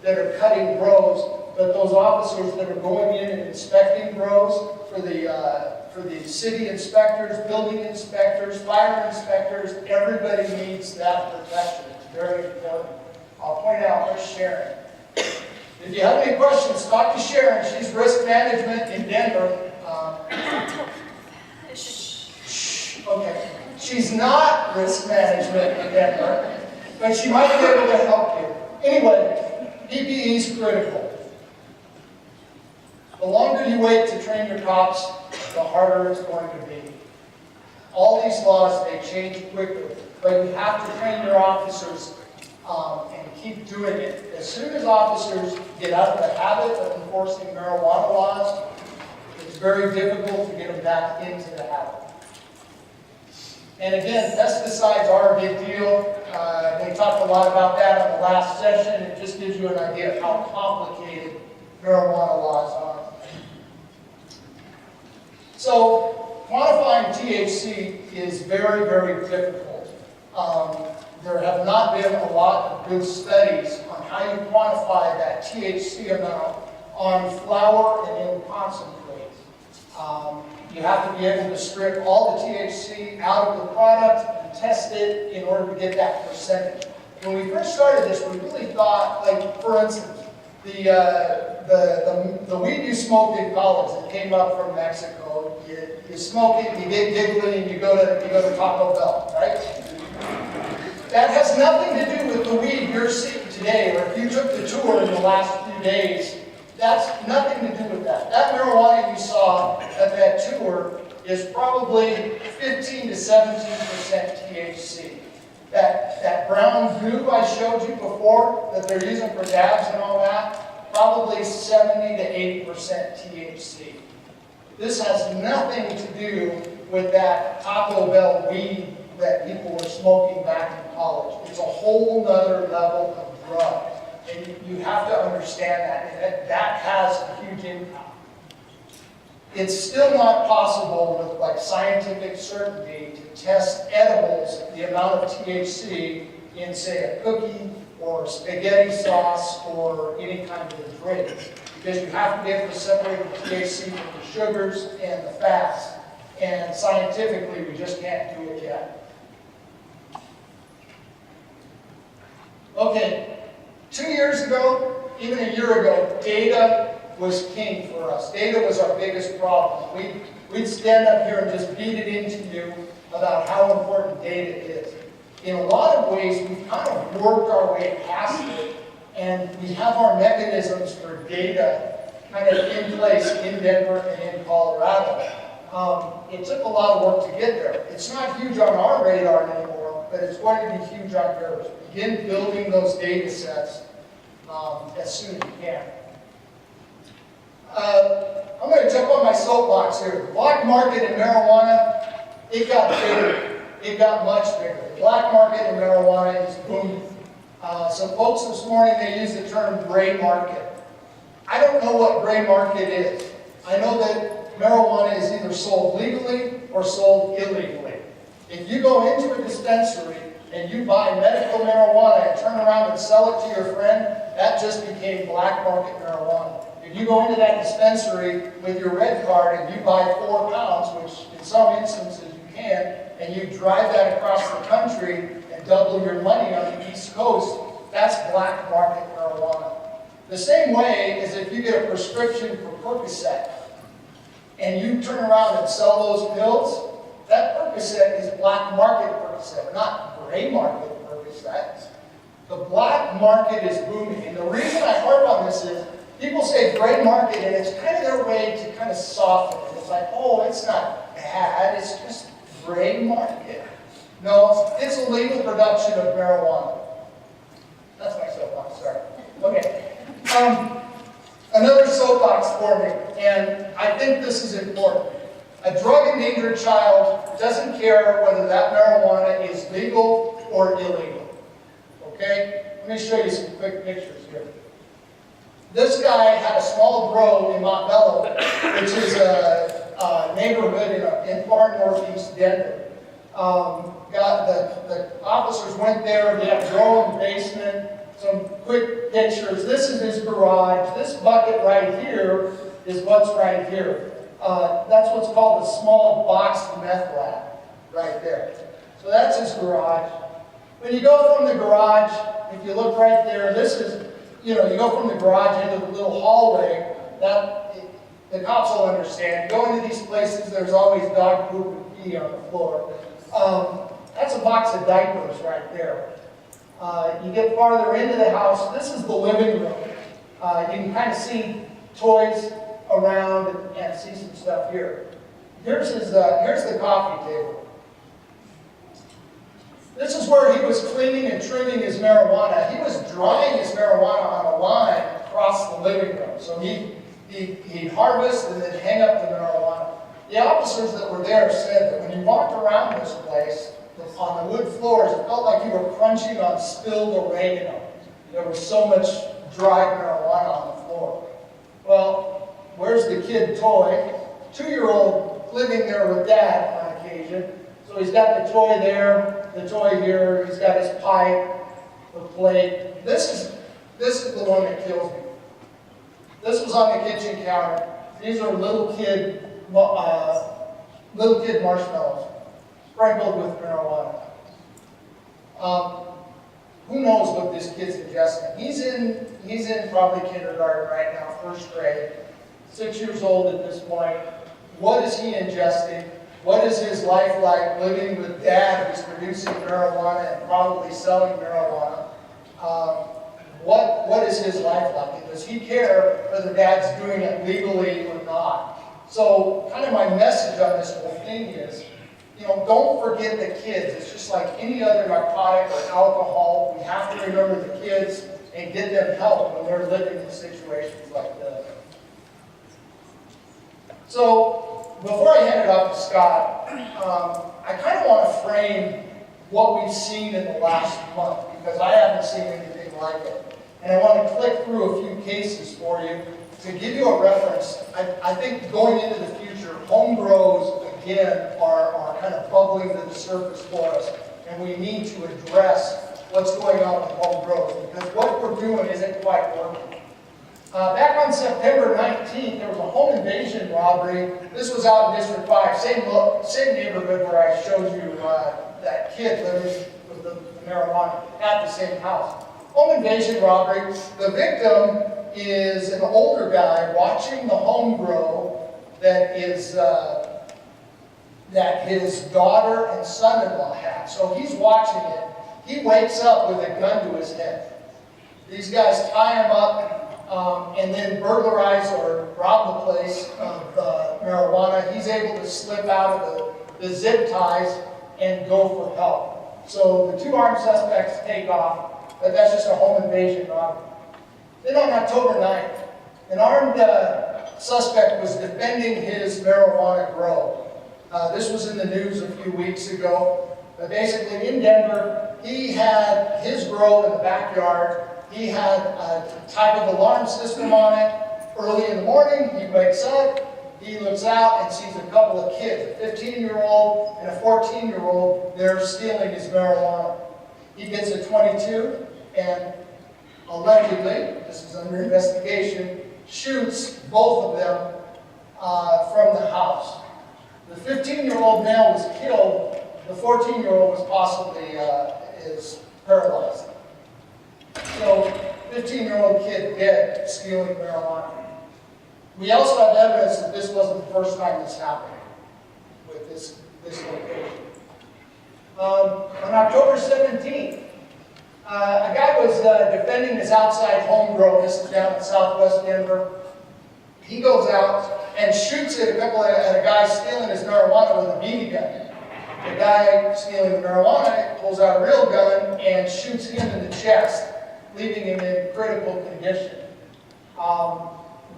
that are cutting grows, but those officers that are going in and inspecting grows, for the city inspectors, building inspectors, fire inspectors. Everybody needs that protection. It's very important. I'll point out, there's Sharon. If you have any questions, talk to Sharon. She's risk management in Denver. Okay. She's not risk management in Denver, but she might be able to help you. Anyway, PPE is critical. The longer you wait to train your cops, the harder it's going to be. All these laws, they change quickly, but you have to train your officers and keep doing it. As soon as officers get out of the habit of enforcing marijuana laws, it's very difficult to get them back into the habit. And again, pesticides are a big deal. They talked a lot about that on the last session. It just gives you an idea of how complicated marijuana laws are. So, quantifying THC is very, very difficult. There have not been a lot of good studies on how you quantify that THC amount on flour and in concentrate. You have to be able to strip all the THC out of the product and test it in order to get that percentage. When we first started this, we really thought, like, for instance, the weed you smoked in college that came up from Mexico, you smoke it, you get giggly, and you go to Taco Bell, right? That has nothing to do with the weed you're seeing today, or if you took the tour in the last few days. That's nothing to do with that. That marijuana you saw at that tour is probably 15 to 17% THC. That brown goo I showed you before that they're using for dabs and all that, probably 70 to 80% THC. This has nothing to do with that Taco Bell weed that people were smoking back in college. It's a whole nother level of drug. And you have to understand that, and that has a huge impact. It's still not possible with like scientific certainty to test edibles, the amount of THC in, say, a cookie or spaghetti sauce or any kind of a drink, because you have to be able to separate the THC from the sugars and the fats, and scientifically we just can't do it yet. Okay. 2 years ago, even a year ago, data was king for us. Data was our biggest problem. We'd stand up here and just beat it into you about how important data is. In a lot of ways, we've kind of worked our way past it, and we have our mechanisms for data kind of in place in Denver and in Colorado. It took a lot of work to get there. It's not huge on our radar anymore, but it's going to be huge on yours. Begin building those data sets as soon as you can. I'm going to jump on my soapbox here. The black market in marijuana, it got bigger. It got much bigger. The black market in marijuana is booming. Some folks this morning, they use the term gray market. I don't know what gray market is. I know that marijuana is either sold legally or sold illegally. If you go into a dispensary and you buy medical marijuana and turn around and sell it to your friend, that just became black market marijuana. If you go into that dispensary with your red card and you buy 4 pounds, which in some instances you can, and you drive that across the country and double your money on the East Coast, that's black market marijuana. The same way as if you get a prescription for Percocet and you turn around and sell those pills, that Percocet is black market Percocet, not gray market Percocet. The black market is booming. And the reason I harp on this is people say gray market, and it's kind of their way to kind of soften it. It's like, oh, it's not bad, it's just gray market. No, it's a legal production of marijuana. That's my soapbox, sorry. Okay. Another soapbox for me, and I think this is important. A drug-endangered child doesn't care whether that marijuana is legal or illegal. Okay? Let me show you some quick pictures here. This guy had a small grow in Montbello, which is a neighborhood in far northeast Denver. The officers went there, they had a grow in the basement, some quick pictures. This is his garage. This bucket right here is what's right here. That's what's called a small box meth lab, right there. So that's his garage. When you go from the garage, if you look right there, this is, you go from the garage into the little hallway. The cops will understand. You go into these places, there's always dog poop and pee on the floor. That's a box of diapers right there. You get farther into the house, this is the living room. You can kind of see toys around and see some stuff here. Here's the coffee table. This is where he was cleaning and trimming his marijuana. He was drying his marijuana on a line across the living room. So he'd harvest and then hang up the marijuana. The officers that were there said that when you walked around this place, on the wood floors, it felt like you were crunching on spilled oregano. There was so much dried marijuana on the floor. Well, where's the kid toy? 2-year-old living there with dad on occasion. So he's got the toy there, the toy here, he's got his pipe, the plate. This is the one that kills me. This was on the kitchen counter. These are little kid marshmallows sprinkled with marijuana. Who knows what this kid's ingesting? He's in probably kindergarten right now, 1st grade, 6 years old at this point. What is he ingesting? What is his life like living with dad who's producing marijuana and probably selling marijuana? What is his life like? Does he care whether dad's doing it legally or not? So kind of my message on this whole thing is, don't forget the kids. It's just like any other narcotic or alcohol. We have to remember the kids and get them help when they're living in situations like this. So before I hand it off to Scott, I kind of want to frame what we've seen in the last month, because I haven't seen anything like it. And I want to click through a few cases for you to give you a reference. I think going into the future, home grows, again, are kind of bubbling to the surface for us. And we need to address what's going on with home grows, because what we're doing isn't quite working. Back on September 19th, there was a home invasion robbery. This was out in District 5, same neighborhood where I showed you that kid living with the marijuana at the same house. Home invasion robbery. The victim is an older guy watching the home grow that his daughter and son-in-law had. So he's watching it. He wakes up with a gun to his head. These guys tie him up and then burglarize or rob the place of marijuana. He's able to slip out of the zip ties and go for help. So the 2 armed suspects take off, but that's just a home invasion robbery. Then on October 9th, an armed suspect was defending his marijuana grow. This was in the news a few weeks ago. But basically in Denver, he had his grow in the backyard. He had a type of alarm system on it. Early in the morning, he wakes up, he looks out and sees a couple of kids, a 15-year-old and a 14-year-old, they're stealing his marijuana. He gets a .22 and allegedly, this is under investigation, shoots both of them from the house. The 15-year-old male was killed. The 14-year-old was possibly is paralyzed. So, 15-year-old kid dead stealing marijuana. We also have evidence that this wasn't the first time this happened with this location. On October 17th, a guy was defending his outside home grow. This is down in southwest Denver. He goes out and shoots at a guy stealing his marijuana with a BB gun. The guy stealing the marijuana pulls out a real gun and shoots him in the chest, leaving him in critical condition.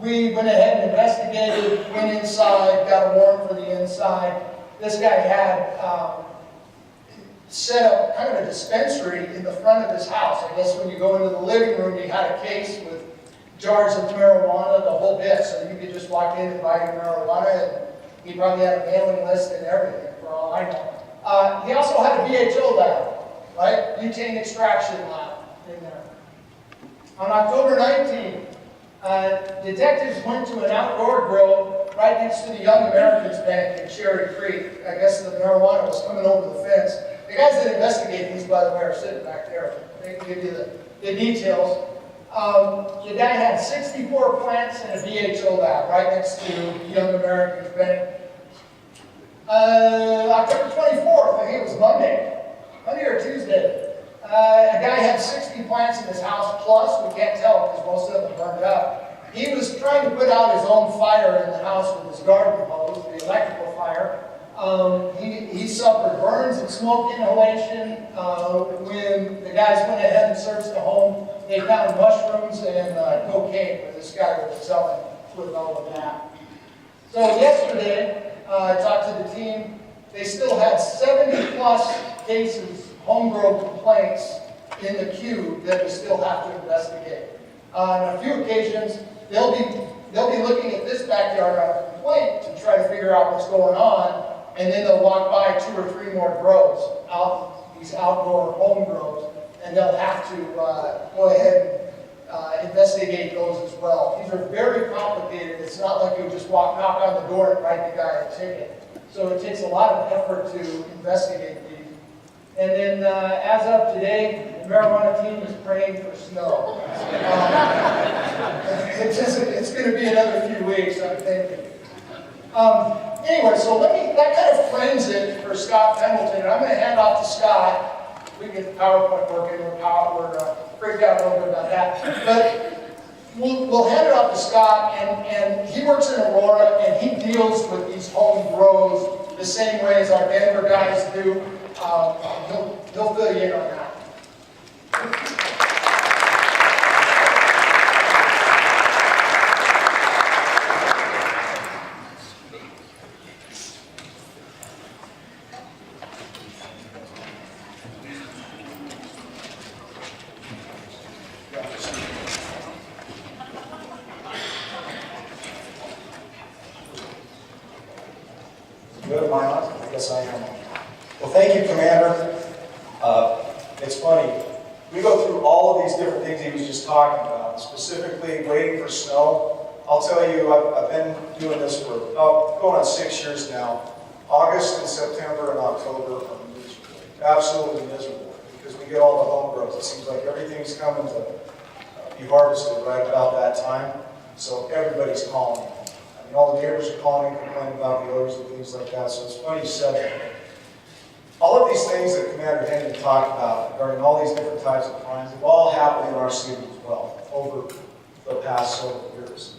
We went ahead and investigated, went inside, got a warrant for the inside. This guy had set up kind of a dispensary in the front of his house. I guess when you go into the living room, you had a case with jars of marijuana, the whole bit, so you could just walk in and buy your marijuana, and he probably had a mailing list and everything, for all I know. He also had a BHO lab, right? Butane extraction lab in there. On October 19th, detectives went to an outdoor grow right next to the Young Americans Bank in Cherry Creek. I guess the marijuana was coming over the fence. The guys that investigate these, by the way, are sitting back there. They can give you the details. The guy had 64 plants in a BHO lab right next to Young Americans Bank. October 24th, I think it was Monday or Tuesday, a guy had 60 plants in his house plus, we can't tell because most of them burned up. He was trying to put out his own fire in the house with his garden hose, the electrical fire. He suffered burns and smoke inhalation. When the guys went ahead and searched the home, they found mushrooms and cocaine where this guy was selling with all of that. So yesterday, I talked to the team. They still had 70 plus cases, homegrown complaints in the queue that we still have to investigate. On a few occasions, they'll be looking at this backyard on a complaint to try to figure out what's going on, and then they'll walk by 2 or 3 more grows, these outdoor home grows, and they'll have to go ahead and investigate those as well. These are very complicated. It's not like you just knock on the door and write the guy a ticket. So it takes a lot of effort to investigate these. And then as of today, the marijuana team is praying for snow. It's going to be another few weeks, I'm thinking. Anyway, so that kind of frames it for Scott Pendleton. I'm going to hand off to Scott. We can get the PowerPoint working. We're freaked out a little bit about that. But we'll hand it off to Scott, and he works in Aurora, and he deals with these home grows the same way as our Denver guys do. He'll fill you in on that. Good, am I on? I guess I am. Well, thank you, Commander. It's funny. We go through all of these different things he was just talking about, specifically waiting for snow. I'll tell you, I've been doing this for going on 6 years now. August and September and October are miserable, absolutely miserable, because we get all the home growth. It seems like everything's coming to be harvested right about that time, so everybody's calling. I mean, all the neighbors are calling, complaining about the odors and things like that, so it's funny you said that. All of these things that Commander Henry talked about regarding all these different types of crimes have all happened in our city as well over the past several years.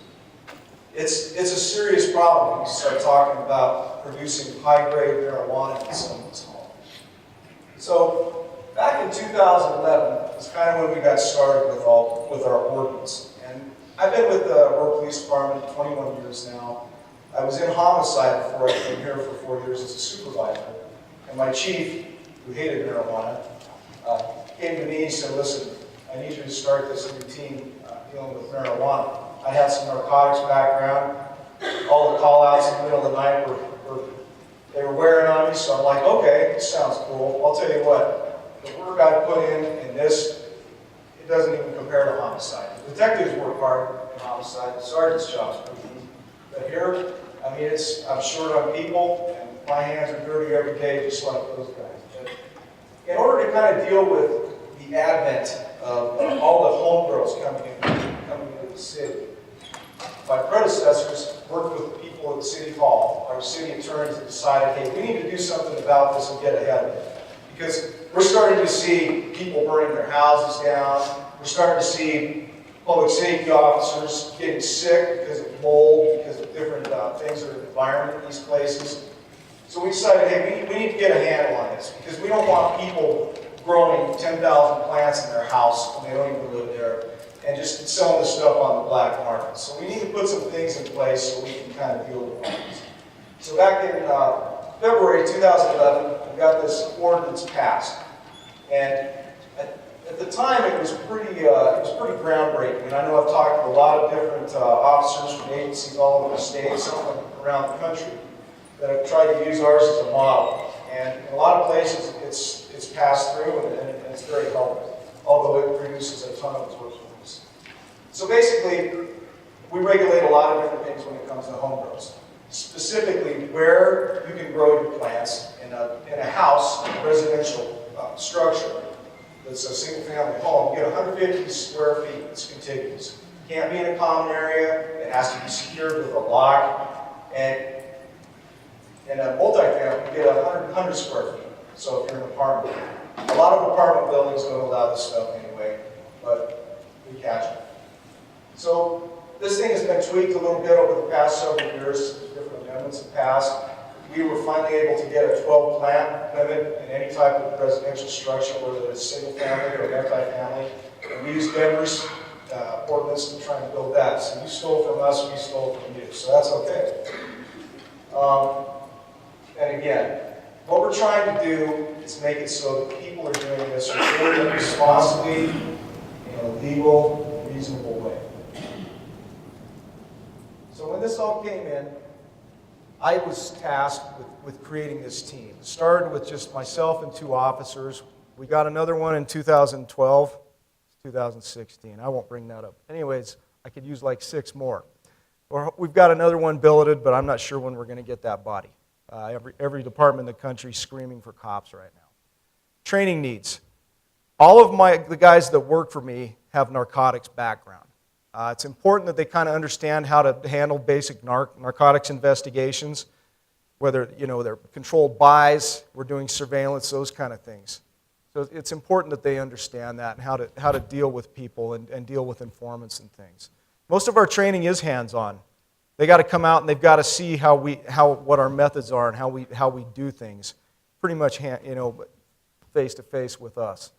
It's a serious problem when you start talking about producing high-grade marijuana in someone's home. So back in 2011 was kind of when we got started with our ordinance. And I've been with the Aurora Police Department 21 years now. I was in homicide before I came here for 4 years as a supervisor. And my chief, who hated marijuana, came to me and said, listen, I need you to start this new team dealing with marijuana. I had some narcotics background. All the call-outs in the middle of the night they were wearing on me, so I'm like, okay, this sounds cool. I'll tell you what, the work I put in this, it doesn't even compare to homicide. The detectives work hard in homicide. The sergeant's job's pretty easy. But here, I mean, I'm short on people, and my hands are dirty every day, just like those guys. But in order to kind of deal with the advent of all the homegirls coming into the city, my predecessors worked with the people at City Hall, our city attorneys, and decided, hey, we need to do something about this and get ahead of it. Because we're starting to see people burning their houses down. We're starting to see public safety officers getting sick because of mold, because of different things in the environment in these places. So we decided, hey, we need to get a handle on this because we don't want people growing 10,000 plants in their house when they don't even live there and just selling this stuff on the black market. So we need to put some things in place so we can kind of deal with this. So back in February 2011, we got this ordinance passed. And at the time, it was pretty groundbreaking. And I know I've talked to a lot of different officers from agencies all over the state, some around the country, that have tried to use ours as a model. And in a lot of places, it's passed through, and it's very helpful, although it produces a ton of torture. So basically, we regulate a lot of different things when it comes to home grows. Specifically, where you can grow your plants in a house, a residential structure that's a single-family home. You get 150 square feet that's contiguous. Can't be in a common area. It has to be secured with a lock. And in a multifamily, you get 100 square feet. So if you're in an apartment, a lot of apartment buildings don't allow this stuff anyway, but we catch it. So this thing has been tweaked a little bit over the past several years. Different amendments have passed. We were finally able to get a 12-plant limit in any type of residential structure, whether it's single-family or multi-family. And we used Denver's ordinance to try and build that. So you stole from us, we stole from you. So that's okay. And again, what we're trying to do is make it so that people are doing this really responsibly in a legal, reasonable way. So when this all came in, I was tasked with creating this team. It started with just myself and 2 officers. We got another one in 2012, 2016. I won't bring that up. Anyways, I could use like 6 more. Or we've got another one billeted, but I'm not sure when we're going to get that body. Every department in the country is screaming for cops right now. Training needs. All of the guys that work for me have narcotics background. It's important that they kind of understand how to handle basic narcotics investigations, whether they're controlled buys, we're doing surveillance, those kind of things. So it's important that they understand that and how to deal with people and deal with informants and things. Most of our training is hands-on. They got to come out and they've got to see what our methods are and how we do things, pretty much face to face with us.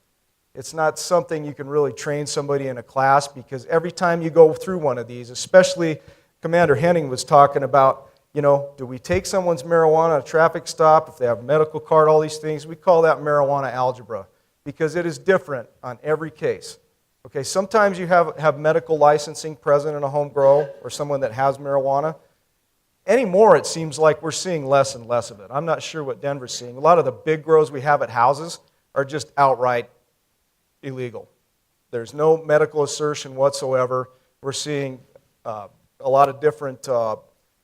It's not something you can really train somebody in a class because every time you go through one of these, especially Commander Henning was talking about, do we take someone's marijuana at a traffic stop, if they have a medical card, all these things, we call that marijuana algebra because it is different on every case. Okay, sometimes you have medical licensing present in a home grow or someone that has marijuana. Anymore, it seems like we're seeing less and less of it. I'm not sure what Denver's seeing. A lot of the big grows we have at houses are just outright illegal. There's no medical assertion whatsoever. We're seeing a lot of different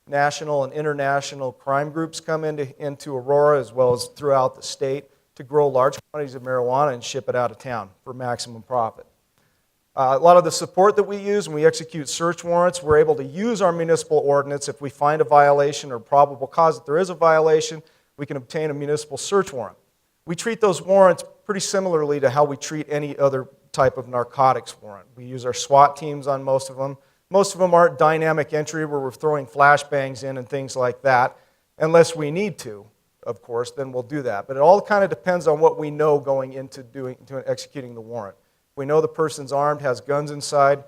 national and international crime groups come into Aurora as well as throughout the state to grow large quantities of marijuana and ship it out of town for maximum profit. A lot of the support that we use when we execute search warrants, we're able to use our municipal ordinance. If we find a violation or probable cause that there is a violation, we can obtain a municipal search warrant. We treat those warrants pretty similarly to how we treat any other type of narcotics warrant. We use our SWAT teams on most of them. Most of them aren't dynamic entry where we're throwing flashbangs in and things like that. Unless we need to, of course, then we'll do that. But it all kind of depends on what we know going into executing the warrant. If we know the person's armed, has guns inside,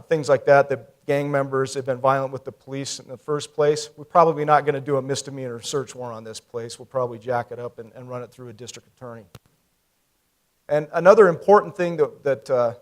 things like that. The gang members have been violent with the police in the first place. We're probably not going to do a misdemeanor search warrant on this place. We'll probably jack it up and run it through a district attorney. And another important thing that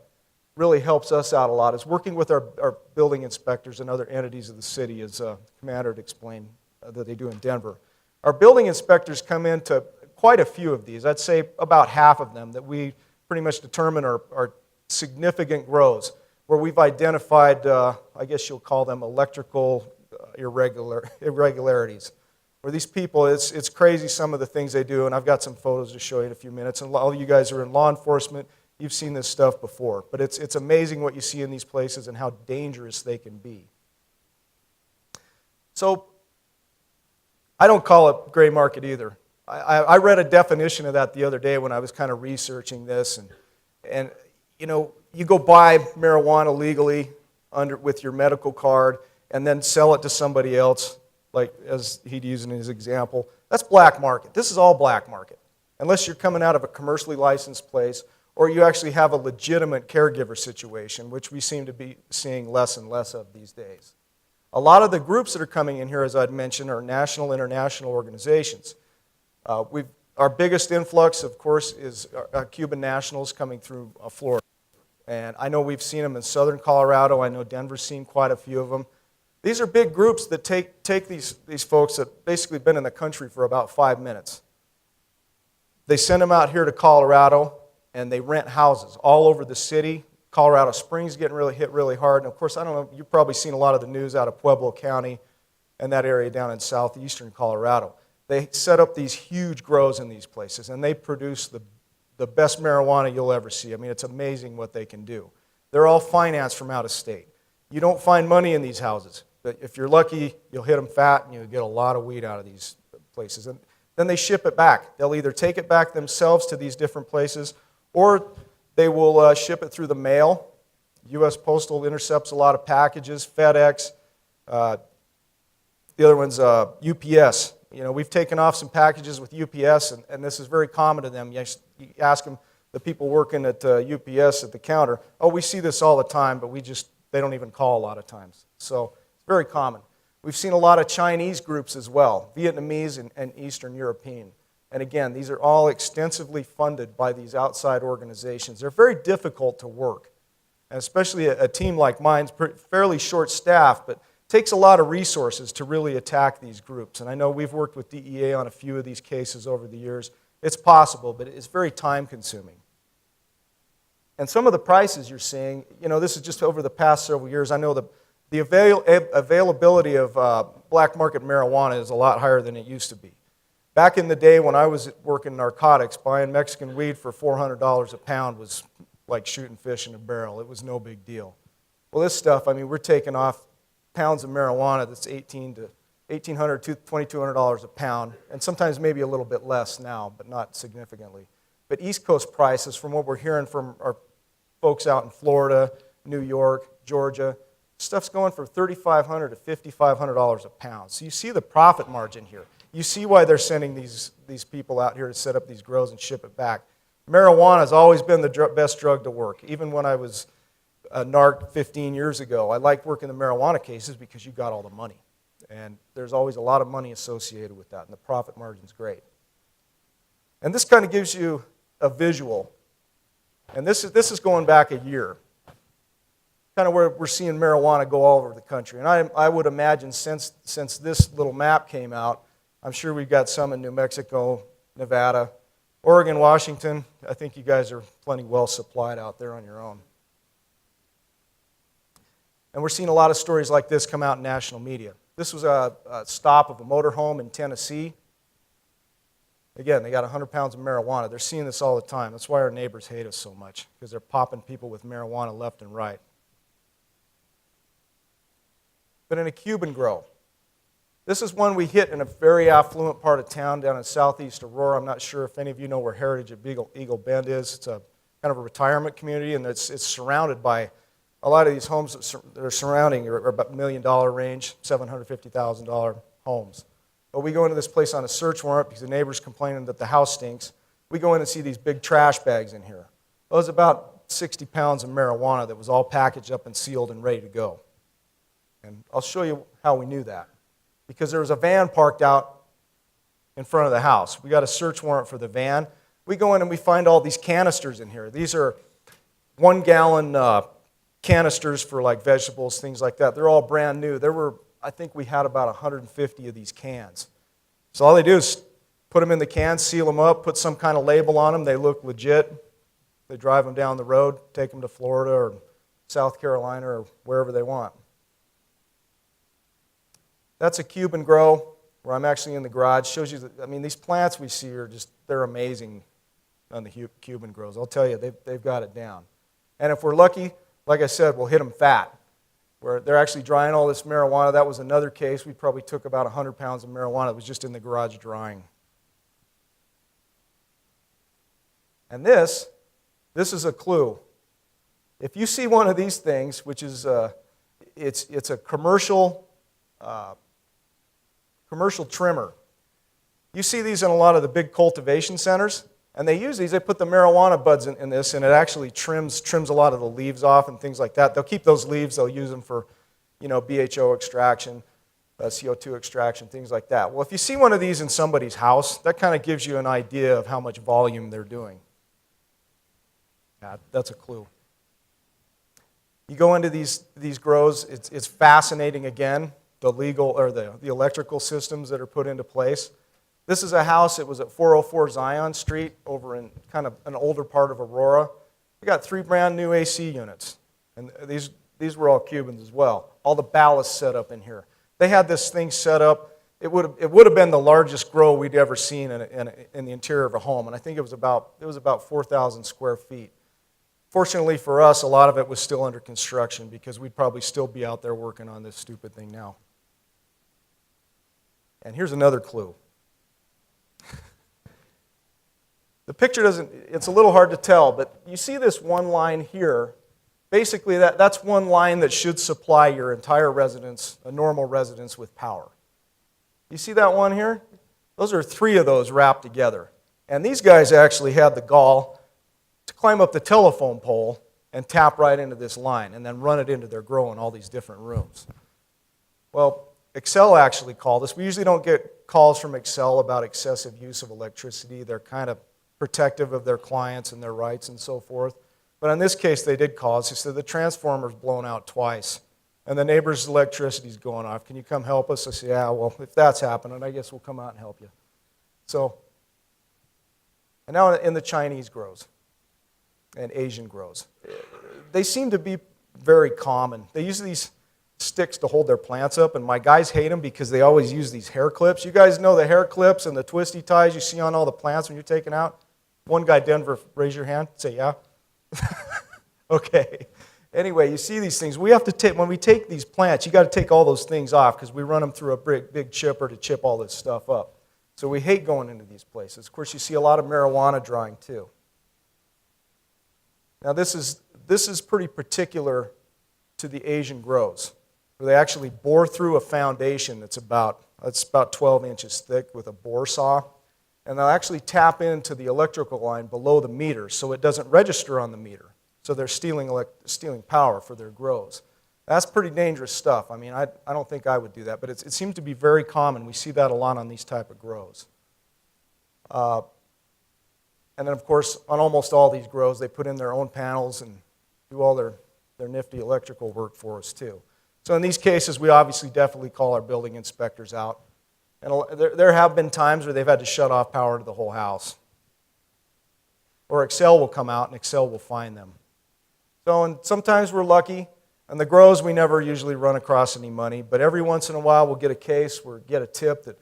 really helps us out a lot is working with our building inspectors and other entities of the city, as the commander had explained that they do in Denver. Our building inspectors come into quite a few of these. I'd say about half of them that we pretty much determine are significant grows, where we've identified, I guess you'll call them electrical irregularities. Where these people, it's crazy some of the things they do, and I've got some photos to show you in a few minutes. And all of you guys are in law enforcement, you've seen this stuff before. But it's amazing what you see in these places and how dangerous they can be. So, I don't call it gray market either. I read a definition of that the other day when I was kind of researching this, and you know, you go buy marijuana legally with your medical card and then sell it to somebody else, like as he'd use in his example. That's black market. This is all black market, unless you're coming out of a commercially licensed place or you actually have a legitimate caregiver situation, which we seem to be seeing less and less of these days. A lot of the groups that are coming in here, as I'd mentioned, are national, international organizations. Our biggest influx, of course, is Cuban nationals coming through Florida. And I know we've seen them in southern Colorado. I know Denver's seen quite a few of them. These are big groups that take these folks that basically been in the country for about 5 minutes. They send them out here to Colorado, and they rent houses all over the city. Colorado Springs getting hit really hard. And of course, I don't know, you've probably seen a lot of the news out of Pueblo County and that area down in southeastern Colorado. They set up these huge grows in these places, and they produce the best marijuana you'll ever see. I mean, it's amazing what they can do. They're all financed from out of state. You don't find money in these houses, but if you're lucky, you'll hit them fat and you'll get a lot of weed out of these places. And then they ship it back. They'll either take it back themselves to these different places, or they will ship it through the mail. U.S. Postal intercepts a lot of packages, FedEx. The other one's UPS. You know, we've taken off some packages with UPS, and this is very common to them. You ask them, the people working at UPS at the counter, oh, we see this all the time, but they don't even call a lot of times. So it's very common. We've seen a lot of Chinese groups as well, Vietnamese and Eastern European. And again, these are all extensively funded by these outside organizations. They're very difficult to work, and especially a team like mine's fairly short-staffed, but takes a lot of resources to really attack these groups. And I know we've worked with DEA on a few of these cases over the years. It's possible, but it's very time-consuming. And some of the prices you're seeing, you know, this is just over the past several years. I know the availability of black market marijuana is a lot higher than it used to be. Back in the day when I was working narcotics, buying Mexican weed for $400 a pound was like shooting fish in a barrel. It was no big deal. Well, this stuff, I mean, we're taking off pounds of marijuana that's $1,800 to $2,200 a pound, and sometimes maybe a little bit less now, but not significantly. But East Coast prices, from what we're hearing from our folks out in Florida, New York, Georgia, stuff's going from $3,500 to $5,500 a pound. So you see the profit margin here. You see why they're sending these people out here to set up these grows and ship it back. Marijuana has always been the best drug to work. Even when I was a narc 15 years ago, I liked working the marijuana cases because you got all the money. And there's always a lot of money associated with that, and the profit margin's great. And this kind of gives you a visual. And this is going back a year, kind of where we're seeing marijuana go all over the country. And I would imagine since this little map came out, I'm sure we've got some in New Mexico, Nevada, Oregon, Washington. I think you guys are plenty well supplied out there on your own. And we're seeing a lot of stories like this come out in national media. This was a stop of a motorhome in Tennessee. Again, they got 100 pounds of marijuana. They're seeing this all the time. That's why our neighbors hate us so much, because they're popping people with marijuana left and right. But in a Cuban grow, this is one we hit in a very affluent part of town down in southeast Aurora. I'm not sure if any of you know where Heritage at Eagle Bend is. It's a kind of a retirement community, and it's surrounded by a lot of these homes that are surrounding are about $1 million range, $750,000 homes. But we go into this place on a search warrant because the neighbor's complaining that the house stinks. We go in and see these big trash bags in here. Well, there's about 60 pounds of marijuana that was all packaged up and sealed and ready to go. And I'll show you how we knew that. Because there was a van parked out in front of the house. We got a search warrant for the van. We go in and we find all these canisters in here. These are 1 gallon canisters for like vegetables, things like that. They're all brand new. I think we had about 150 of these cans. So all they do is put them in the can, seal them up, put some kind of label on them. They look legit. They drive them down the road, take them to Florida or South Carolina or wherever they want. That's a Cuban grow where I'm actually in the garage. Shows you that, I mean, these plants we see are just, they're amazing on the Cuban grows. I'll tell you, they've got it down. And if we're lucky, like I said, we'll hit them fat, where they're actually drying all this marijuana. That was another case. We probably took about 100 pounds of marijuana that was just in the garage drying. And this is a clue. If you see one of these things, which is, it's a commercial trimmer. You see these in a lot of the big cultivation centers, and they use these. They put the marijuana buds in this, and it actually trims a lot of the leaves off and things like that. They'll keep those leaves. They'll use them for, BHO extraction, CO2 extraction, things like that. Well, if you see one of these in somebody's house, that kind of gives you an idea of how much volume they're doing. Yeah, that's a clue. You go into these grows, it's fascinating again, the legal or the electrical systems that are put into place. This is a house. It was at 404 Zion Street over in kind of an older part of Aurora. We got 3 brand new AC units, and these were all Cubans as well. All the ballast set up in here. They had this thing set up. It would have been the largest grow we'd ever seen in the interior of a home, and I think it was about 4,000 square feet. Fortunately for us, a lot of it was still under construction because we'd probably still be out there working on this stupid thing now. And here's another clue. The picture it's a little hard to tell, but you see this one line here. Basically, that's one line that should supply your entire residence, a normal residence, with power. You see that one here? Those are 3 of those wrapped together. And these guys actually had the gall to climb up the telephone pole and tap right into this line and then run it into their grow in all these different rooms. Well, Xcel actually called us. We usually don't get calls from Xcel about excessive use of electricity. They're kind of protective of their clients and their rights and so forth. But in this case, they did call us. They said the transformer's blown out twice, and the neighbor's electricity's going off. Can you come help us? I said, yeah, well, if that's happening, I guess we'll come out and help you. So, and now in the Chinese grows and Asian grows, they seem to be very common. They use these sticks to hold their plants up, and my guys hate them because they always use these hair clips. You guys know the hair clips and the twisty ties you see on all the plants when you're taking out? One guy, Denver, raise your hand. Say, yeah. Okay. Anyway, you see these things. We have to take, when we take these plants, you got to take all those things off because we run them through a big chipper to chip all this stuff up. So we hate going into these places. Of course, you see a lot of marijuana drying too. Now this is pretty particular to the Asian grows, where they actually bore through a foundation that's about 12 inches thick with a bore saw, and they'll actually tap into the electrical line below the meter so it doesn't register on the meter. So they're stealing power for their grows. That's pretty dangerous stuff. I mean, I don't think I would do that, but it seems to be very common. We see that a lot on these type of grows. And then, of course, on almost all these grows, they put in their own panels and do all their nifty electrical work for us, too. So in these cases, we obviously definitely call our building inspectors out. And there have been times where they've had to shut off power to the whole house. Or Xcel will come out and Xcel will find them. So and sometimes we're lucky. And the grows, we never usually run across any money. But every once in a while, we'll get a case or get a tip that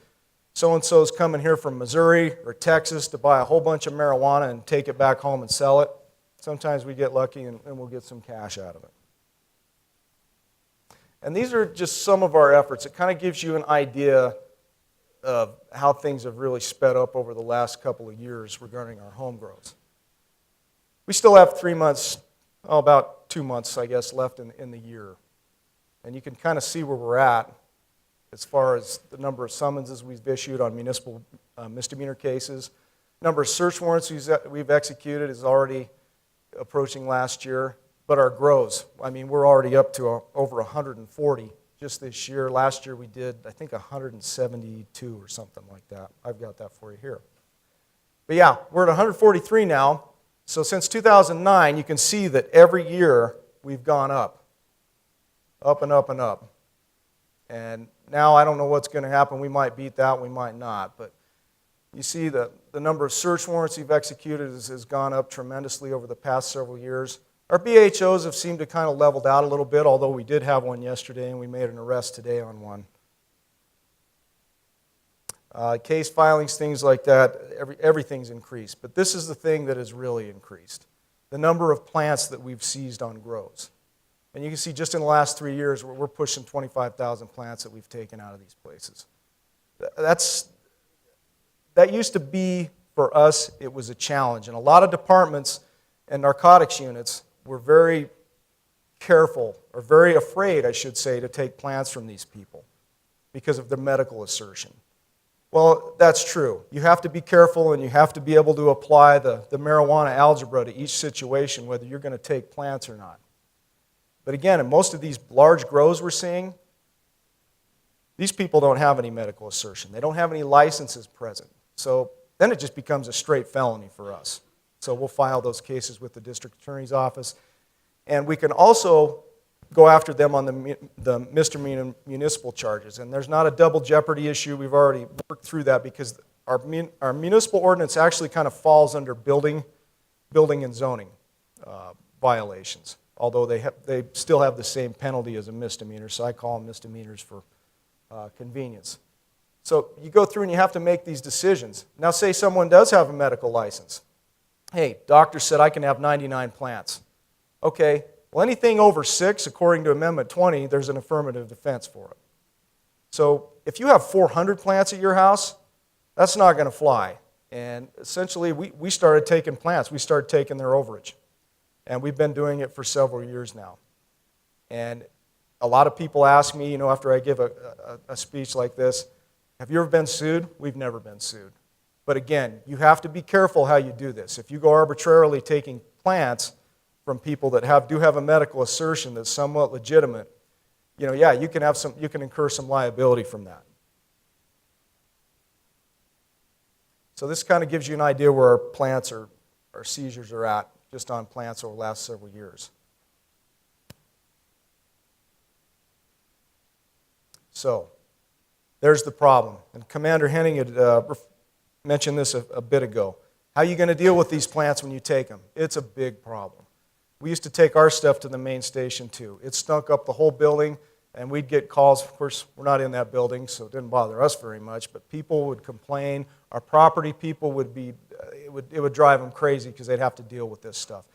so-and-so's coming here from Missouri or Texas to buy a whole bunch of marijuana and take it back home and sell it. Sometimes we get lucky and we'll get some cash out of it. And these are just some of our efforts. It kind of gives you an idea of how things have really sped up over the last couple of years regarding our home grows. We still have 3 months, about 2 months, I guess, left in the year. And you can kind of see where we're at as far as the number of summonses we've issued on municipal misdemeanor cases. Number of search warrants we've executed is already approaching last year, but our grows, I mean, we're already up to over 140 just this year. Last year we did, I think, 172 or something like that. I've got that for you here. But yeah, we're at 143 now. So since 2009, you can see that every year we've gone up and up and up. And now I don't know what's going to happen. We might beat that, we might not. But you see that the number of search warrants we've executed has gone up tremendously over the past several years. Our BHOs have seemed to kind of leveled out a little bit, although we did have one yesterday and we made an arrest today on one. Case filings, things like that, everything's increased. But this is the thing that has really increased. The number of plants that we've seized on grows. And you can see just in the last 3 years, we're pushing 25,000 plants that we've taken out of these places. That used to be, for us, it was a challenge. And a lot of departments and narcotics units were very careful, or very afraid, I should say, to take plants from these people because of their medical assertion. Well, that's true. You have to be careful and you have to be able to apply the marijuana algebra to each situation, whether you're going to take plants or not. But again, in most of these large grows we're seeing, these people don't have any medical assertion. They don't have any licenses present. So then it just becomes a straight felony for us. So we'll file those cases with the district attorney's office. And we can also go after them on the misdemeanor municipal charges. And there's not a double jeopardy issue. We've already worked through that because our municipal ordinance actually kind of falls under building and zoning violations, although they still have the same penalty as a misdemeanor, so I call them misdemeanors for convenience. So you go through and you have to make these decisions. Now say someone does have a medical license. Hey, doctor said I can have 99 plants. Okay, well anything over 6, according to Amendment 20, there's an affirmative defense for it. So if you have 400 plants at your house, that's not going to fly. And essentially we started taking plants. We started taking their overage. And we've been doing it for several years now. And a lot of people ask me, after I give a speech like this, have you ever been sued? We've never been sued. But again, you have to be careful how you do this. If you go arbitrarily taking plants from people that do have a medical assertion that's somewhat legitimate, yeah, you can incur some liability from that. So this kind of gives you an idea where our plants or our seizures are at, just on plants over the last several years. So, there's the problem. And Commander Henning had mentioned this a bit ago. How are you going to deal with these plants when you take them? It's a big problem. We used to take our stuff to the main station too. It stunk up the whole building, and we'd get calls. Of course, we're not in that building, so it didn't bother us very much, but people would complain. Our property people would be, it would drive them crazy because they'd have to deal with this stuff.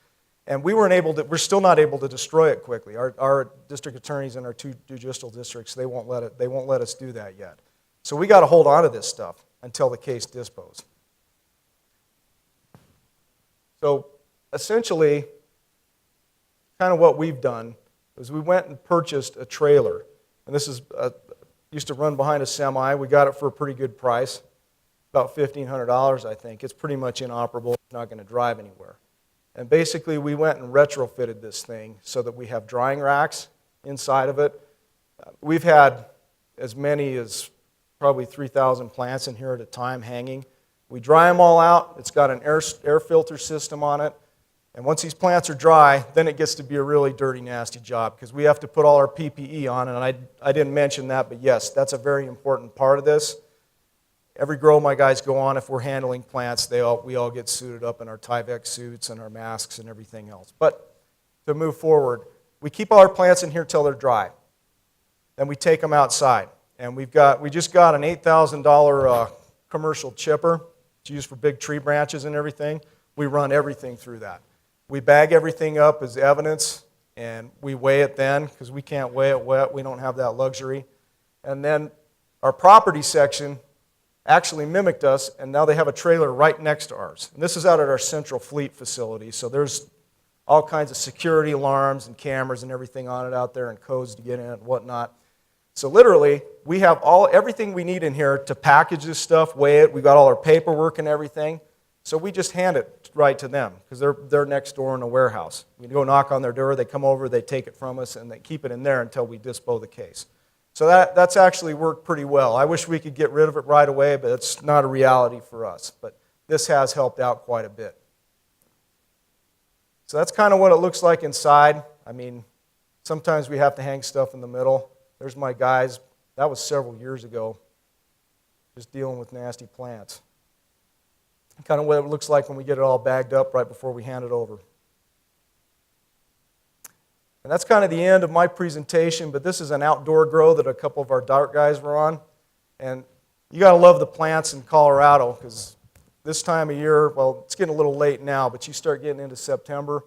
And we're still not able to destroy it quickly. Our district attorneys in our 2 judicial districts, they won't let us do that yet. So we got to hold on to this stuff until the case disposed. So essentially, kind of what we've done is we went and purchased a trailer. And this used to run behind a semi. We got it for a pretty good price, about $1,500, I think. It's pretty much inoperable. It's not going to drive anywhere. And basically, we went and retrofitted this thing so that we have drying racks inside of it. We've had as many as probably 3,000 plants in here at a time hanging. We dry them all out. It's got an air filter system on it. And once these plants are dry, then it gets to be a really dirty, nasty job because we have to put all our PPE on. And I didn't mention that, but yes, that's a very important part of this. Every grow my guys go on, if we're handling plants, we all get suited up in our Tyvek suits and our masks and everything else. But to move forward, we keep all our plants in here till they're dry. Then we take them outside. And we just got an $8,000 commercial chipper. It's used for big tree branches and everything. We run everything through that. We bag everything up as evidence, and we weigh it then, because we can't weigh it wet. We don't have that luxury. And then our property section actually mimicked us, and now they have a trailer right next to ours. And this is out at our central fleet facility, so there's all kinds of security alarms and cameras and everything on it out there and codes to get in and whatnot. So literally, we have everything we need in here to package this stuff, weigh it. We've got all our paperwork and everything. So we just hand it right to them because they're next door in a warehouse. We go knock on their door, they come over, they take it from us, and they keep it in there until we dispose the case. So that's actually worked pretty well. I wish we could get rid of it right away, but it's not a reality for us. But this has helped out quite a bit. So that's kind of what it looks like inside. I mean, sometimes we have to hang stuff in the middle. There's my guys. That was several years ago, just dealing with nasty plants. Kind of what it looks like when we get it all bagged up right before we hand it over. And that's kind of the end of my presentation, but this is an outdoor grow that a couple of our dart guys were on. And you got to love the plants in Colorado because this time of year, well, it's getting a little late now, but you start getting into September,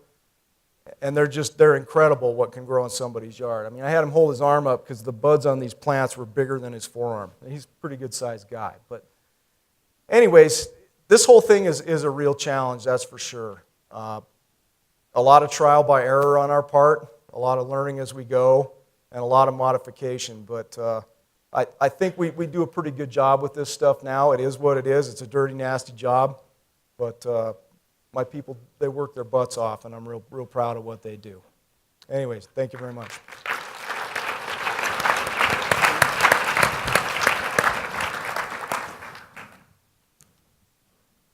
and they're incredible what can grow in somebody's yard. I mean, I had him hold his arm up because the buds on these plants were bigger than his forearm. He's a pretty good-sized guy. But anyways, this whole thing is a real challenge, that's for sure. A lot of trial by error on our part, a lot of learning as we go, and a lot of modification. But I think we do a pretty good job with this stuff now. It is what it is. It's a dirty, nasty job. But my people, they work their butts off, and I'm real proud of what they do. Anyways, thank you very much.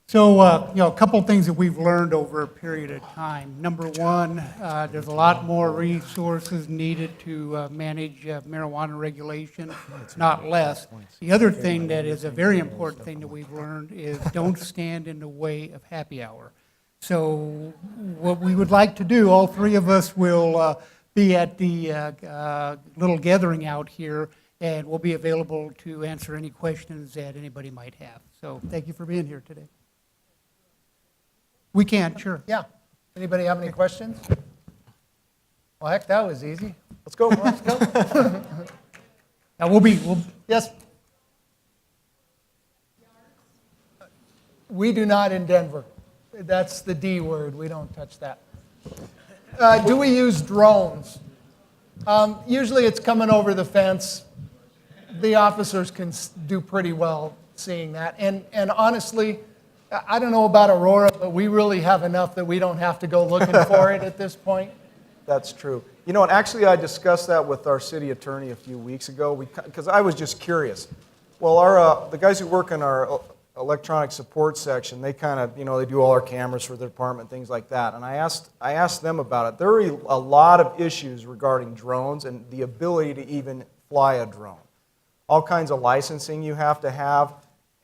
So, a couple of things that we've learned over a period of time. Number one, there's a lot more resources needed to manage marijuana regulation, not less. The other thing that is a very important thing that we've learned is don't stand in the way of happy hour. So what we would like to do, all three of us will be at the little gathering out here, and we'll be available to answer any questions that anybody might have. So thank you for being here today. We can, sure. Yeah. Anybody have any questions? Well, heck, that was easy. Let's go. Let's go. We'll Yes? We do not in Denver. That's the D word. We don't touch that. Do we use drones? Usually it's coming over the fence. The officers can do pretty well seeing that. And honestly, I don't know about Aurora, but we really have enough that we don't have to go looking for it at this point. That's true. You know, and actually I discussed that with our city attorney a few weeks ago because I was just curious. Well, the guys who work in our electronic support section, they kind of, they do all our cameras for the department, things like that. And I asked them about it. There are a lot of issues regarding drones and the ability to even fly a drone. All kinds of licensing you have to have.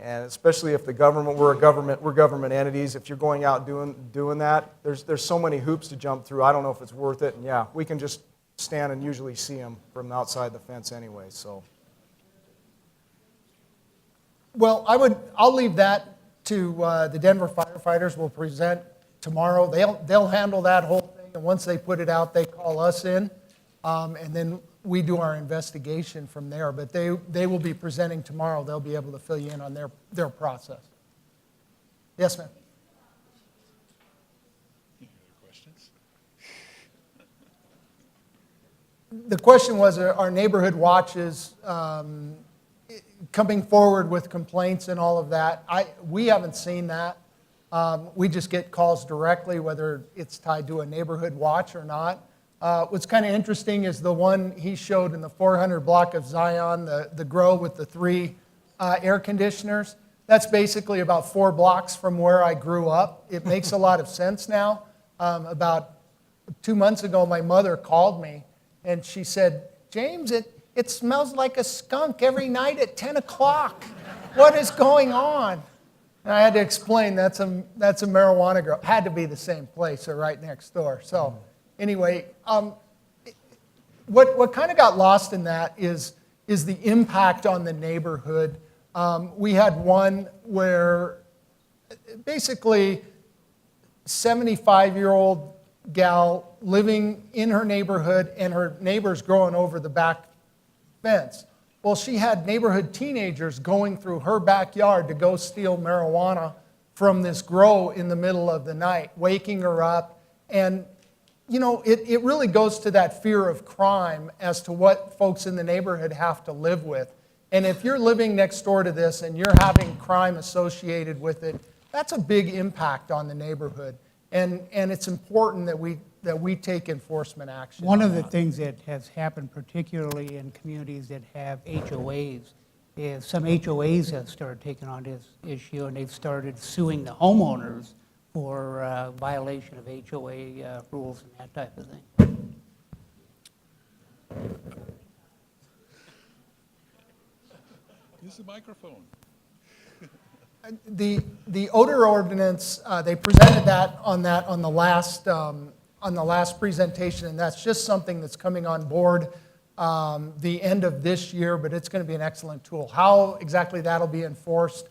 And especially if we're government entities, if you're going out doing that, there's so many hoops to jump through. I don't know if it's worth it. And yeah, we can just stand and usually see them from outside the fence anyway. So, well, I'll leave that to the Denver firefighters. Will present tomorrow. They'll handle that whole thing, and once they put it out, they call us in, and then we do our investigation from there, but they will be presenting tomorrow. They'll be able to fill you in on their process. Yes, ma'am? Any other questions? The question was, are neighborhood watches coming forward with complaints and all of that? We haven't seen that. We just get calls directly, whether it's tied to a neighborhood watch or not. What's kind of interesting is the one he showed in the 400 block of Zion, the grow with the 3 air conditioners. That's basically about 4 blocks from where I grew up. It makes a lot of sense now. About 2 months ago, my mother called me, and she said, James, it smells like a skunk every night at 10 o'clock. What is going on? And I had to explain that's a marijuana grow. It had to be the same place or right next door. So. Anyway, what kind of got lost in that is the impact on the neighborhood. We had one where basically 75-year-old gal living in her neighborhood and her neighbors growing over the back fence. Well, she had neighborhood teenagers going through her backyard to go steal marijuana from this grow in the middle of the night, waking her up. And it really goes to that fear of crime as to what folks in the neighborhood have to live with. And if you're living next door to this and you're having crime associated with it, that's a big impact on the neighborhood. And it's important that we take enforcement action. One on of the that. things that has happened, particularly in communities that have HOAs, is some HOAs have started taking on this issue, and they've started suing the homeowners for violation of HOA rules and that type of thing. Use the microphone. The odor ordinance, they presented that on the last presentation, and that's just something that's coming on board the end of this year, but it's going to be an excellent tool. How exactly that'll be enforced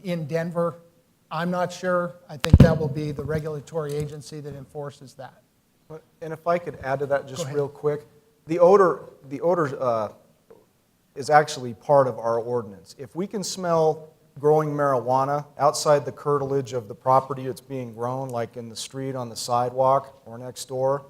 in Denver, I'm not sure. I think that will be the regulatory agency that enforces that. And if I could add to that Go just ahead. real quick, the odor is actually part of our ordinance. If we can smell growing marijuana outside the curtilage of the property it's being grown, like in the street, on the sidewalk, or next door,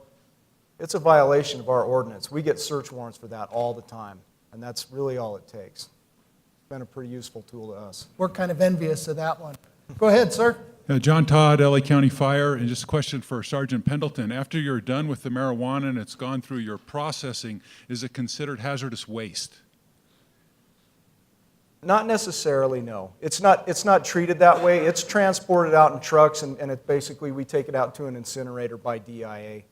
it's a violation of our ordinance. We get search warrants for that all the time, and that's really all it takes. It's been a pretty useful tool to us. We're kind of envious of that one. Go ahead, sir. John Todd, LA County Fire, and just a question for Sergeant Pendleton. After you're done with the marijuana and it's gone through your processing, is it considered hazardous waste? Not necessarily, no. It's not treated that way. It's transported out in trucks, and it basically, we take it out to an incinerator by DIA,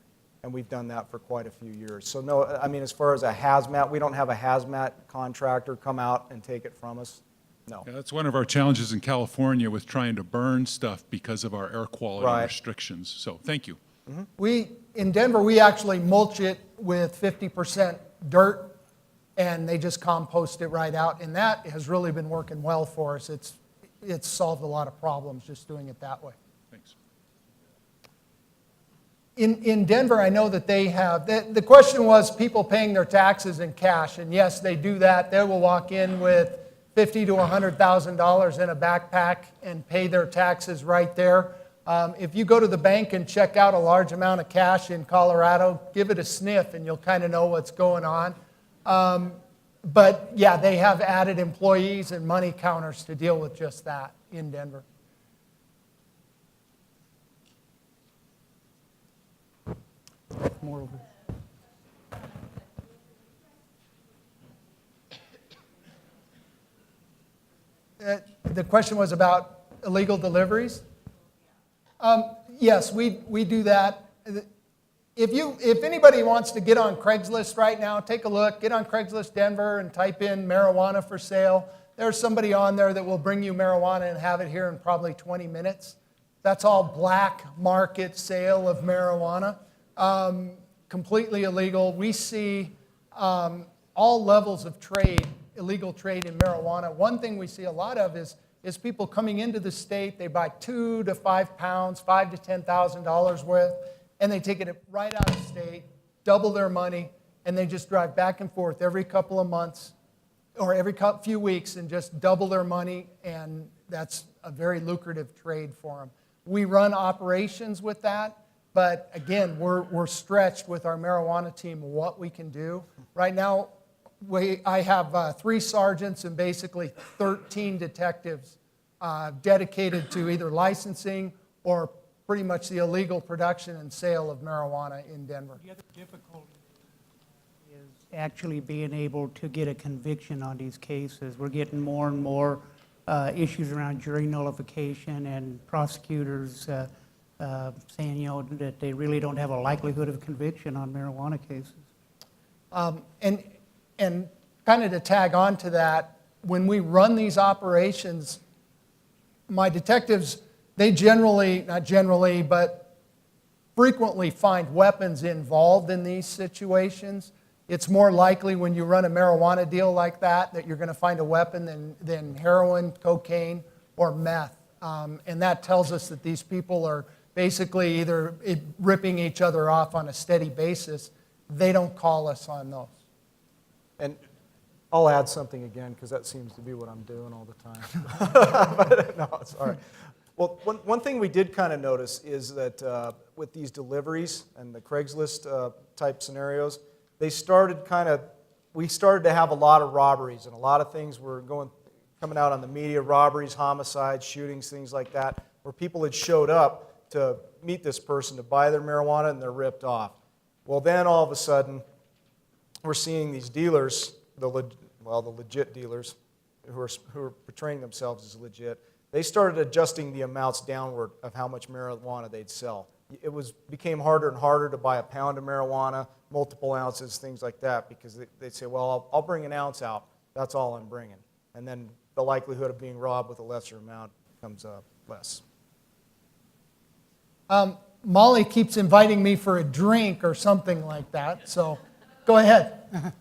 and we've done that for quite a few years. So no, I mean, as far as a hazmat, we don't have a hazmat contractor come out and take it from us. No. Yeah, that's one of our challenges in California with trying to burn stuff because of our air quality Right. restrictions. So thank you. In Denver, we actually mulch it with 50% dirt, and they just compost it right out, and that has really been working well for us. It's solved a lot of problems just doing it that way. Thanks. In Denver, I know that they have, the question was people paying their taxes in cash, and yes, they do that. They will walk in with $50,000 to $100,000 in a backpack and pay their taxes right there. If you go to the bank and check out a large amount of cash in Colorado, give it a sniff and you'll kind of know what's going on. But yeah, they have added employees and money counters to deal with just that in Denver. More over. The question was about illegal deliveries? Yes, we do that. If anybody wants to get on Craigslist right now, take a look. Get on Craigslist Denver and type in marijuana for sale. There's somebody on there that will bring you marijuana and have it here in probably 20 minutes. That's all black market sale of marijuana. Completely illegal. We see all levels of trade, illegal trade in marijuana. One thing we see a lot of is people coming into the state. They buy 2 to 5 pounds, $5,000 to $10,000 worth, and they take it right out of state, double their money, and they just drive back and forth every couple of months or every few weeks and just double their money, and that's a very lucrative trade for them. We run operations with that, but again, we're stretched with our marijuana team what we can do. Right now, I have 3 sergeants and basically 13 detectives dedicated to either licensing or pretty much the illegal production and sale of marijuana in Denver. The other difficulty is actually being able to get a conviction on these cases. We're getting more and more issues around jury nullification and prosecutors saying, you know, that they really don't have a likelihood of conviction on marijuana cases. And kind of to tag on to that, when we run these operations, my detectives, they not generally, but frequently find weapons involved in these situations. It's more likely when you run a marijuana deal like that you're going to find a weapon than heroin, cocaine, or meth. And that tells us that these people are basically either ripping each other off on a steady basis. They don't call us on those. And I'll add something again, because that seems to be what I'm doing all the time. But, no, it's all right. Well, one thing we did kind of notice is that with these deliveries and the Craigslist type scenarios, we started to have a lot of robberies, and a lot of things were coming out on the media, robberies, homicides, shootings, things like that, where people had showed up to meet this person to buy their marijuana and they're ripped off. Well, then all of a sudden, we're seeing these dealers, the legit dealers, who are portraying themselves as legit, they started adjusting the amounts downward of how much marijuana they'd sell. It became harder and harder to buy a pound of marijuana, multiple ounces, things like that, because they'd say, well, I'll bring an ounce out. That's all I'm bringing. And then the likelihood of being robbed with a lesser amount comes less. Molly keeps inviting me for a drink or something like that, so go ahead.